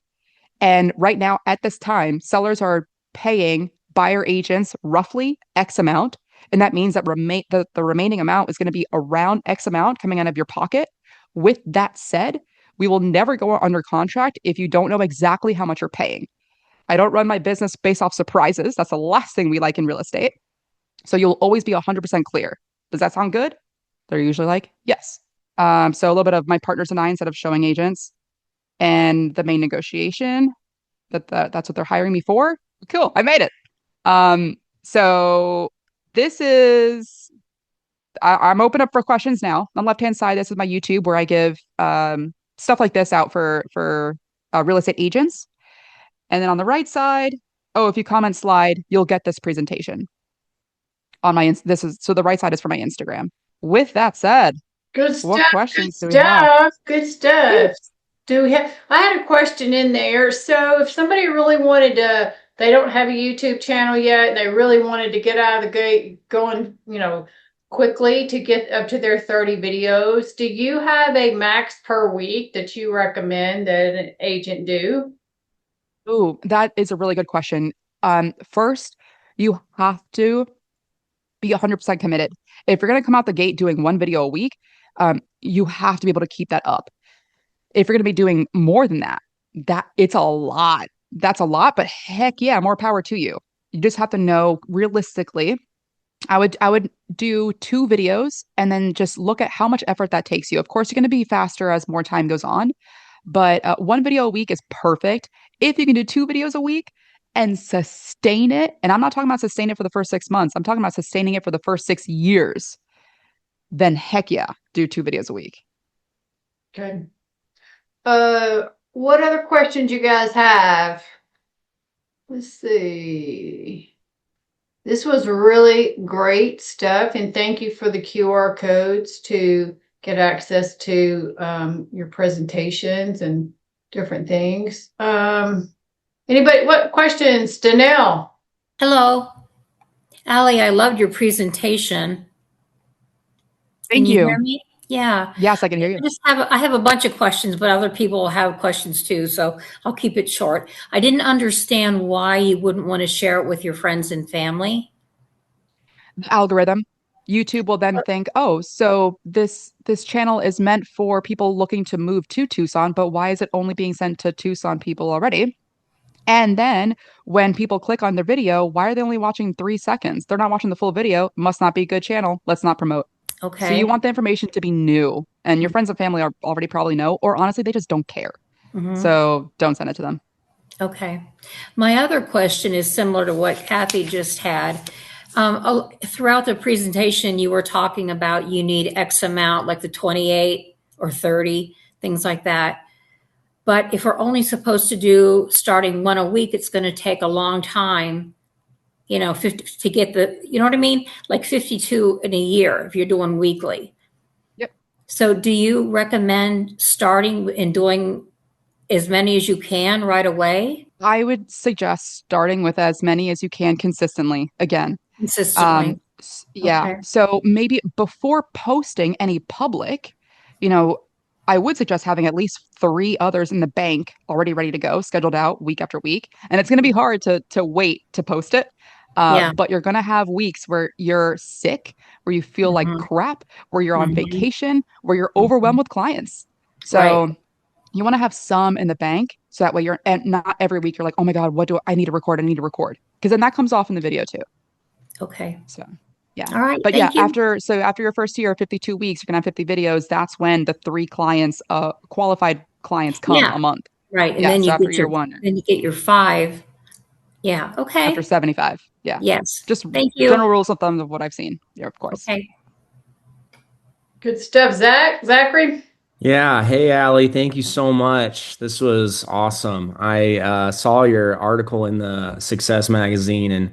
And right now, at this time, sellers are paying buyer agents roughly X amount. And that means that the remaining amount is going to be around X amount coming out of your pocket. With that said, we will never go under contract if you don't know exactly how much you're paying. I don't run my business based off surprises. That's the last thing we like in real estate. So you'll always be 100% clear. Does that sound good? They're usually like, yes. So a little bit of my partners and I instead of showing agents and the main negotiation that's what they're hiring me for. Cool. I made it. So this is I'm open up for questions now. On the left-hand side, this is my YouTube where I give stuff like this out for real estate agents. And then on the right side, oh, if you comment slide, you'll get this presentation on my so the right side is for my Instagram. With that said, Good what stuff. Good questions do we have? stuff. Good stuff. Do we have? I had a question in there. So, if somebody really wanted to, they don't have a YouTube channel yet, and they really wanted to get out of the gate going, quickly to get up to their 30 videos, do you have a max per week that you recommend that an agent do? Ooh, that is a really good question. First, you have to be 100% committed. If you're going to come out the gate doing 1 video a week, you have to be able to keep that up. If you're going to be doing more than that, it's a lot. That's a lot, but heck yeah, more power to you. You just have to know realistically. I would do 2 videos and then just look at how much effort that takes you. Of course, you're going to be faster as more time goes on, but 1 video a week is perfect. If you can do 2 videos a week and sustain it, and I'm not talking about sustain it for the first 6 months, I'm talking about sustaining it for the first 6 years, then heck yeah, do 2 videos a week. Okay. What other questions you guys have? Let's see. This was really great stuff, and thank you for the QR codes to get access to your presentations and different things. Anybody, what questions? Danelle? Hello, Allie. I loved your presentation. Can Thank you hear you. me? Yeah. Yes, I can hear you. I have a bunch of questions, but other people have questions too, so I'll keep it short. I didn't understand why you wouldn't want to share it with your friends and family. The algorithm. YouTube will then think, oh, so this channel is meant for people looking to move to Tucson, but why is it only being sent to Tucson people already? And then when people click on their video, why are they only watching 3 seconds? They're not watching the full video. Must not be a good channel. Let's not promote. So you Okay. want the information to be new, and your friends and family are already probably know, or honestly, they just don't care. Hmm. So don't send it to them. Okay. My other question is similar to what Kathy just had. Throughout the presentation, you were talking about you need X amount, like the 28 or 30, things like that. But if we're only supposed to do starting one a week, it's going to take a long time, 50 to get you know what I mean? Like 52 in a year if you're doing weekly. Yep. So do you recommend starting and doing as many as you can right away I would suggest starting with as many as you can consistently. Again, consistently? Yeah. Okay. So maybe before posting any public, you know, I would suggest having at least three others in the bank already ready to go, scheduled out week after week. And it's going to be hard to wait to post it. Yeah. But you're going to have weeks where you're sick, where you feel like Hmm. crap, where you're on Hmm. vacation, where you're overwhelmed Hmm. with clients. Right. So you want to have some in the bank so that way you're and not every week you're like, oh my God, what do I need to record? I need to record. Because then that comes off in the video too. Okay. So yeah. All right. But yeah, Thank you. after your first year, 52 weeks, you're gonna have 50 videos. That's when the three clients, qualified clients come Yeah. a month. Right. And Yeah. then So you after get year one, then you get your five. Yeah. after Okay. 75. Yeah. Yes. Just Thank you. general rules of thumb of what I've seen. Yeah, of course. Okay. Good stuff. Zachary? Yeah, hey Allie, thank you so much. This was awesome. I saw your article in the Success magazine, and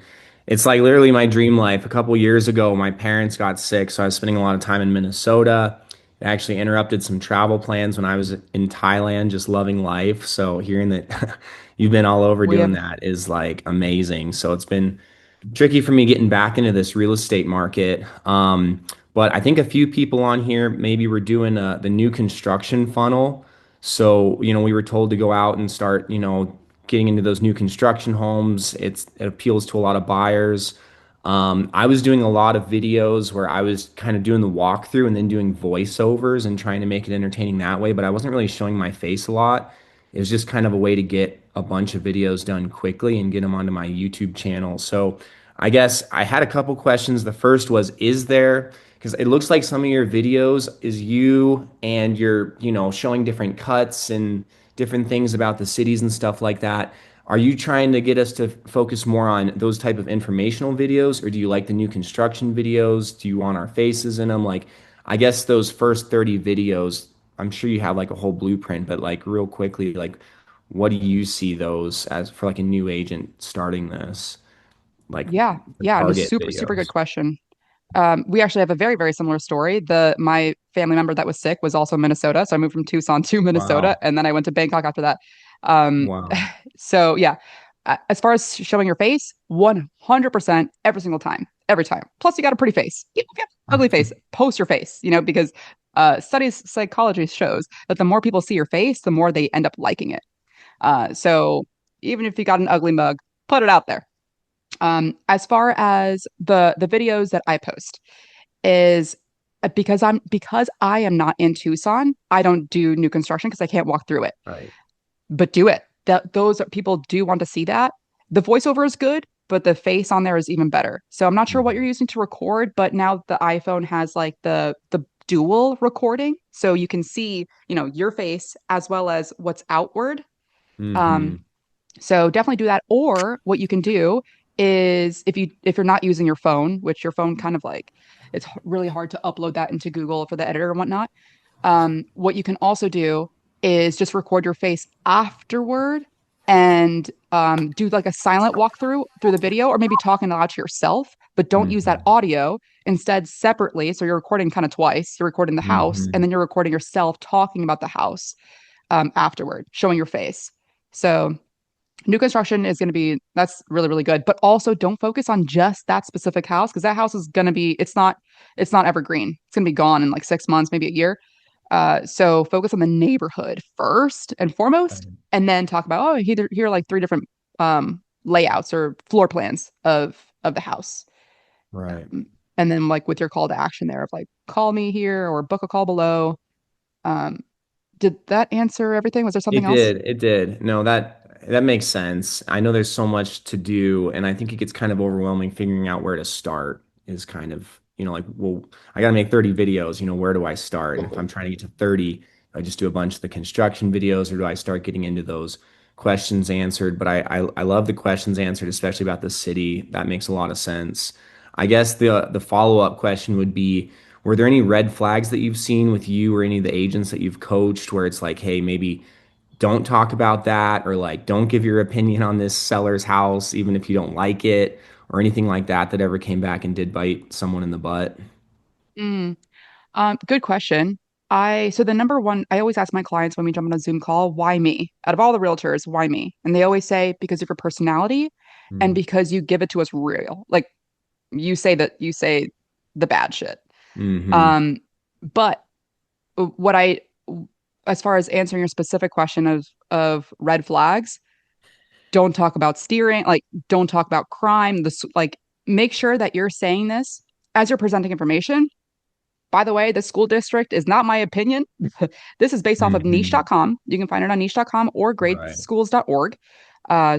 it's like literally my dream life. A couple years ago, my parents got sick, so I was spending a lot of time in Minnesota. It actually interrupted some travel plans when I was in Thailand, just loving life. So hearing that you've been all over We doing have that is like amazing. So it's been tricky for me getting back into this real estate market. But I think a few people on here maybe were doing the new construction funnel. So, we were told to go out and start, getting into those new construction homes. It appeals to a lot of buyers. I was doing a lot of videos where I was kind of doing the walkthrough and then doing voiceovers and trying to make it entertaining that way, but I wasn't really showing my face a lot. It was just kind of a way to get a bunch of videos done quickly and get them onto my YouTube channel. So I guess I had a couple questions. The first was, is there, because it looks like some of your videos is you and you're, showing different cuts and different things about the cities and stuff like that. Are you trying to get us to focus more on those type of informational videos, or do you like the new construction videos? Do you want our faces in them? Like, I guess those first 30 videos, I'm sure you have like a whole blueprint, but like real quickly, like what do you see those as for like a new agent starting this, like yeah, the yeah, and a target super good videos? question. We actually have a very similar story. My family member that was sick was also in Minnesota, so I moved from Tucson to Minnesota, Wow. and then I went to Bangkok after that. Um, Wow. so yeah, as far as showing your face, 100% every single time, every time. Plus, you got a pretty face. If you have an ugly face, post your face. Because studies psychology shows that the more people see your face, the more they end up liking it. So even if you got an ugly mug, put it out there. As far as the videos that I post is because I am not in Tucson, I don't do new construction because I can't walk through it. Right. But do it. People do want to see that. The voiceover is good, but the face on there is even better. So I'm not sure what you're using to record, but now the iPhone has like the dual recording, so you can see, your face as well as what's outward. Um, Mm-hmm. so definitely do that. Or what you can do is if you're not using your phone, which your phone kind of like it's really hard to upload that into Google for the editor and whatnot. What you can also do is just record your face afterward and do like a silent walkthrough through the video, or maybe talking aloud to yourself, but don't use that Hmm. audio. Instead, separately. So you're recording kind of twice. You're recording the house, and Hmm. then you're recording yourself talking about the house afterward, showing your face. So new construction is going to be that's really really good, but also don't focus on just that specific house because that house is going to be it's not evergreen. It's going to be gone in like 6 months, maybe a year. So focus on the neighborhood first and foremost, and then talk about here are like three different layouts or floor plans of the house. Right. And then like with your call to action there of like call me here or book a call below. Um, did that answer everything? Was there something It else? did. It did. No, that makes sense. I know there's so much to do, and I think it gets kind of overwhelming figuring out where to start is kind of, like, well, I got to make 30 videos, where do I start? And if I'm trying to get to 30, I just do a bunch of the construction videos, or do I start getting into those questions answered? But I love the questions answered, especially about the city. That makes a lot of sense. I guess the follow-up question would be, were there any red flags that you've seen with you or any of the agents that you've coached where it's like, hey, maybe don't talk about that, or like don't give your opinion on this seller's house even if you don't like it, or anything like that that ever came back and did bite someone in the butt? Mm. Good question. So the number one, I always ask my clients when we jump on a Zoom call, why me? Out of all the realtors, why me? And they always say because of your personality and because you give it to us real. Like you say the bad shit. Mm-hmm. Um, but what I, as far as answering your specific question of red flags, don't talk about steering, like don't talk about crime. Like make sure that you're saying this as you're presenting information. By the way, the school district is not my opinion. This is based off of Mm-hmm. niche.com. You can find it on niche.com or Right. greatschools.org.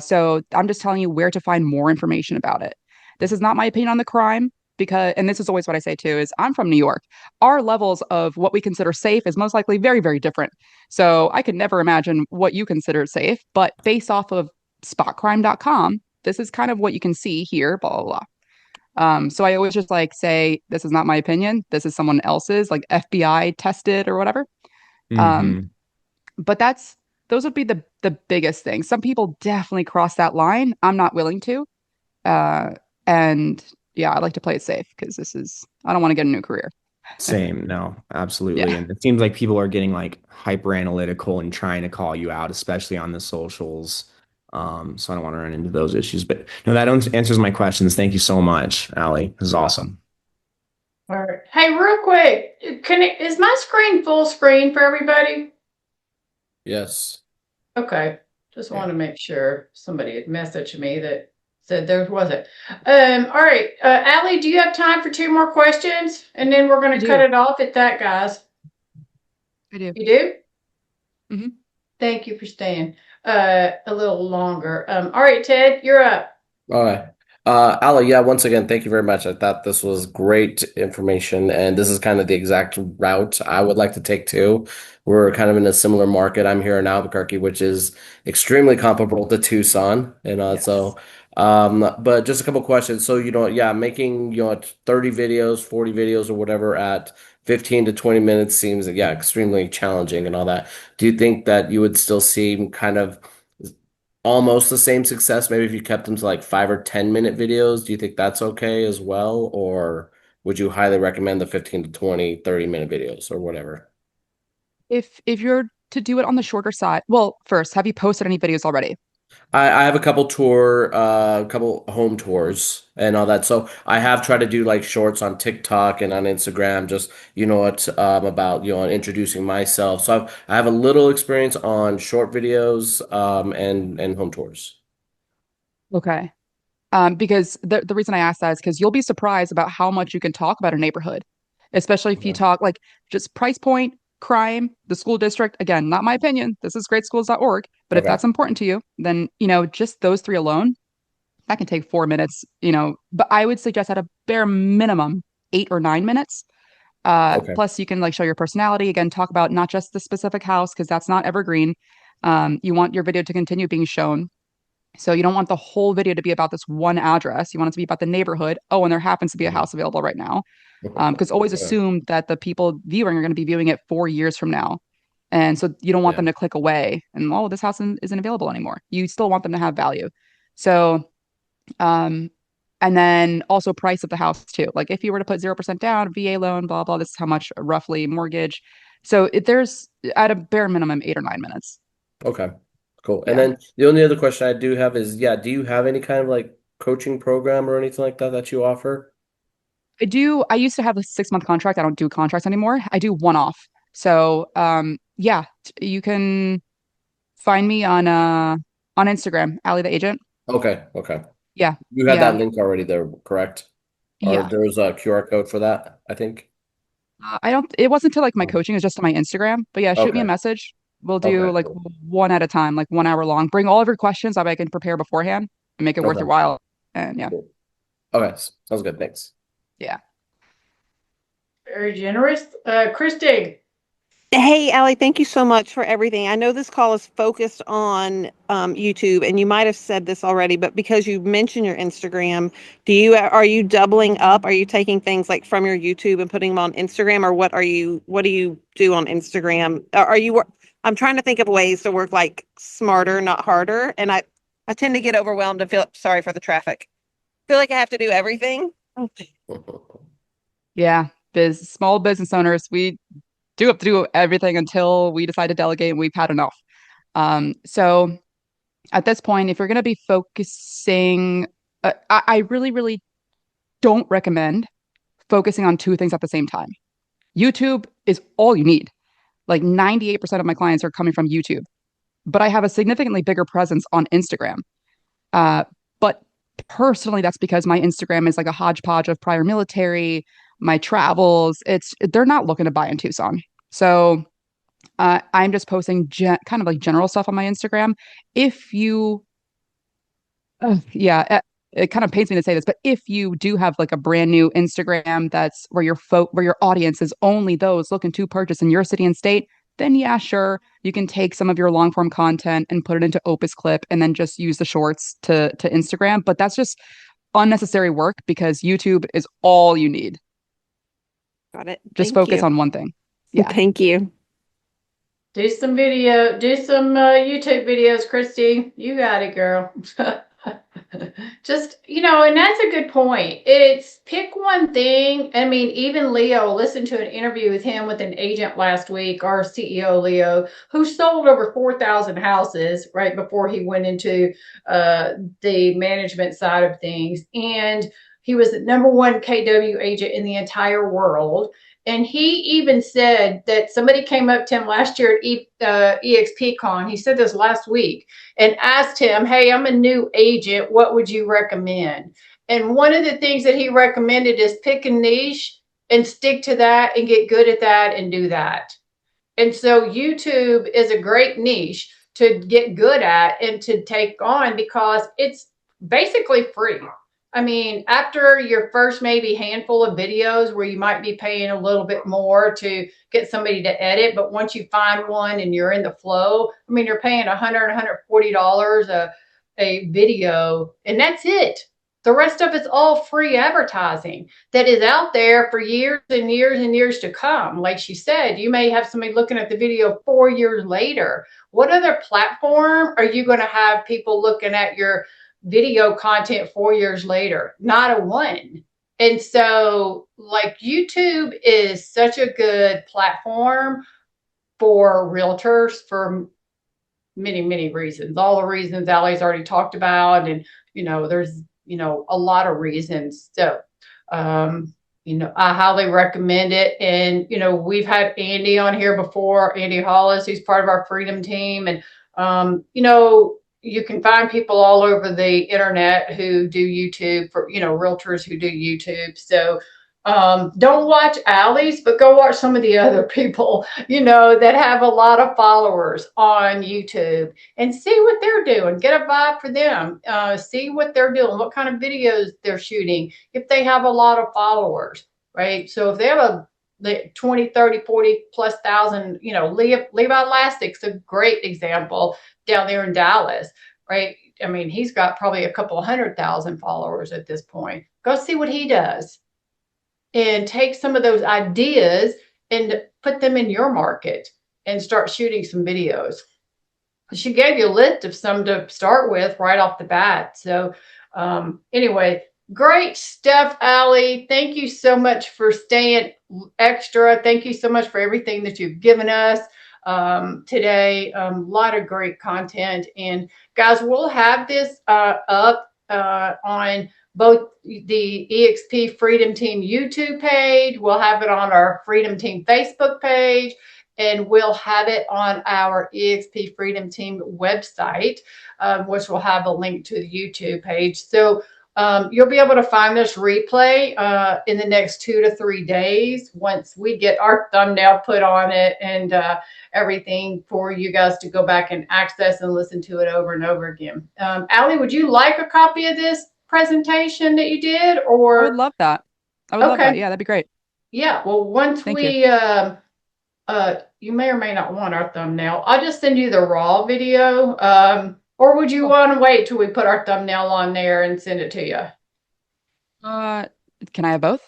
So I'm just telling you where to find more information about it. This is not my opinion on the crime because, and this is always what I say too, is I'm from New York. Our levels of what we consider safe is most likely very, very different. So I could never imagine what you consider safe, but based off of spotcrime.com, this is kind of what you can see here, blah, blah, blah. So I always just like say, this is not my opinion. This is someone else's, like FBI tested or whatever. Um, Mm-hmm. but those would be the biggest things. Some people definitely cross that line. I'm not willing to. Uh, and yeah, I like to play it safe because I don't want to get a new career. Same. No, absolutely. Yeah, And it seems like people are getting like hyper analytical and trying to call you out, especially on the socials. So I don't want to run into those issues. But no, that answers my questions. Thank you so much, Allie. This is awesome. All right. Hey, real quick, is my screen full screen for everybody? Yes. Okay. Just Yeah. want to make sure somebody had messaged me that said there wasn't. All right. Allie, do you have time for two more questions? And then we're I going to cut do. it off at that, guys. I do. You do? Hmm. Thank you for staying a little longer. All right, Ted, you're up. All right. Ali, yeah, once again, thank you very much. I thought this was great information, and this is kind of the exact route I would like to take too. We're kind of in a similar market. I'm here in Albuquerque, which is extremely comparable to Tucson, Yes. but just a couple questions. So, yeah, making, 30 videos, 40 videos or whatever at 15 to 20 minutes seems, yeah, extremely challenging and all that. Do you think that you would still see kind of almost the same success maybe if you kept them to like 5 or 10 minute videos? Do you think that's okay as well, or would you highly recommend the 15 to 20, 30 minute videos or whatever? If you're to do it on the shorter side, well, first, have you posted any videos already? I have a couple home tours and all that. So I have tried to do like shorts on TikTok and on Instagram, just about introducing myself. So I have a little experience on short videos and home tours. Okay. Because the reason I ask that is because you'll be surprised about how much you can talk about a neighborhood, especially if you Okay. talk like just price point, crime, the school district. Again, not my opinion. This is greatschools.org. But if Okay. that's important to you, then, just those three alone, that can take 4 minutes, but I would suggest at a bare minimum 8 or 9 minutes. Okay. Plus you can like show your personality again, talk about not just the specific house, because that's not evergreen. You want your video to continue being shown So you don't want the whole video to be about this one address. You want it to be about the neighborhood. Oh, and there happens to be a house available right now. Because always Okay. assume that the people viewing are going to be viewing it 4 years from now. And so you don't want Yeah. them to click away and, oh, this house isn't available anymore. You still want them to have value. So, um, and then also price of the house too. Like if you were to put 0% down, VA loan, blah, blah, this is how much roughly mortgage. So there's at a bare minimum 8 or 9 minutes. Okay. Cool. And Yeah. then the only other question I do have is, yeah, do you have any kind of like coaching program or anything like that that you offer? I do. I used to have a 6 month contract. I don't do contracts anymore. I do one off. So, yeah, you can find me on Instagram, Ally the agent. Okay. Okay. Yeah. You had that Yeah. link already there, correct? Or Yeah. there's a QR code for that, I think. I don't it wasn't to like my Oh, coaching, it's just to my Instagram. But yeah, shoot me a okay. message. We'll do Okay. like Cool. one at a time, like 1 hour long. Bring all of your questions that way I can prepare beforehand and make it worth your Okay. while. And yeah. Cool. Okay. Sounds good. Thanks. Yeah. Very generous. Christy. Hey, Allie, thank you so much for everything. I know this call is focused on YouTube, and you might have said this already, but because you mentioned your Instagram, are you doubling up? Are you taking things like from your YouTube and putting them on Instagram, or what do you do on Instagram? I'm trying to think of ways to work like smarter, not harder, and I tend to get overwhelmed and feel sorry for the traffic. Feel like I have to do everything. Yeah. Small business owners, we do have to do everything until we decide to delegate and we've had enough. So at this point, if you're going to be focusing, I really, really don't recommend focusing on two things at the same time. YouTube is all you need. Like 98% of my clients are coming from YouTube, but I have a significantly bigger presence on Instagram. But personally, that's because my Instagram is like a hodgepodge of prior military, my travels. They're not looking to buy in Tucson. So I'm just posting kind of like general stuff on my Instagram. If you, yeah, it kind of pains me to say this, but if you do have like a brand new Instagram that's where your audience is only those looking to purchase in your city and state, then yeah, sure, you can take some of your long form content and put it into Opus Clip and then just use the shorts to Instagram. But that's just unnecessary work because YouTube is all you need. Got it. Just Thank focus you. on one thing. Yeah. Thank you. Do some YouTube videos, Christy. You got it, girl. Just, and that's a good point. It's pick one thing. I mean, even Leo, listened to an interview with him with an agent last week, our CEO, Leo, who sold over 4,000 houses right before he went into the management side of things. And he was the number one KW agent in the entire world. And he even said that somebody came up to him last year at EXPCon. He said this last week and asked him, "Hey, I'm a new agent. What would you recommend?" And one of the things that he recommended is pick a niche and stick to that and get good at that and do that. And so YouTube is a great niche to get good at and to take on because it's basically free. I mean, after your first maybe handful of videos where you might be paying a little bit more to get somebody to edit, but once you find one and you're in the flow, I mean, you're paying $100, $140 a video, and that's it. The rest of it's all free advertising that is out there for years and years and years to come. Like she said, you may have somebody looking at the video 4 years later. What other platform are you going to have people looking at your video content 4 years later? Not a one. And so, like, YouTube is such a good platform for realtors for many, many reasons. All the reasons Allie's already talked about. And, there's, a lot of reasons. So, I highly recommend it. And, we've had Andy on here before, Andy Hollis, who's part of our Freedom team. And, you can find people all over the internet who do YouTube for, realtors who do YouTube. So don't watch Allie's, but go watch some of the other people, that have a lot of followers on YouTube and see what they're doing. Get a vibe for them. See what they're doing, what kind of videos they're shooting, if they have a lot of followers, right? So if they have the 20, 30, 40 plus thousand, Levi Lastic's a great example down there in Dallas, right? I mean, he's got probably a couple 100,000 followers at this point. Go see what he does and take some of those ideas and put them in your market and start shooting some videos. She gave you a list of some to start with right off the bat. So anyway, great stuff, Ally. Thank you so much for staying extra. Thank you so much for everything that you've given us today. A lot of great content. And guys, we'll have this up on both the EXP Freedom Team YouTube page. We'll have it on our Freedom Team Facebook page. And we'll have it on our EXP Freedom Team website, which will have a link to the YouTube page. So you'll be able to find this replay in the next 2 to 3 days once we get our thumbnail put on it and everything for you guys to go back and access and listen to it over and over again. Ally, would you like a copy of this presentation that you did? Or I would love that. I would love that. Yeah, that'd be great. Yeah. Well, once Thank we you may or may not want our thumbnail. I'll just send you the raw video. Or would you want to wait till we put our thumbnail on there and send it to you? Can I have both?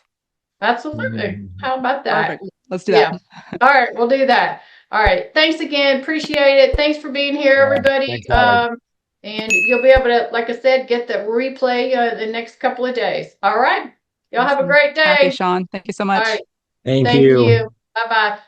Absolutely. How about that? Perfect. Let's do that. All right, we'll do that. All right. Thanks again. Appreciate it. Thanks for being here, everybody. Thanks, Ally. And you'll be able to, like I said, get the replay the next couple of days. All right. Y'all have a great day. Happy, Sean. Thank you so much. All right. Thank Thank you. you. Bye-bye.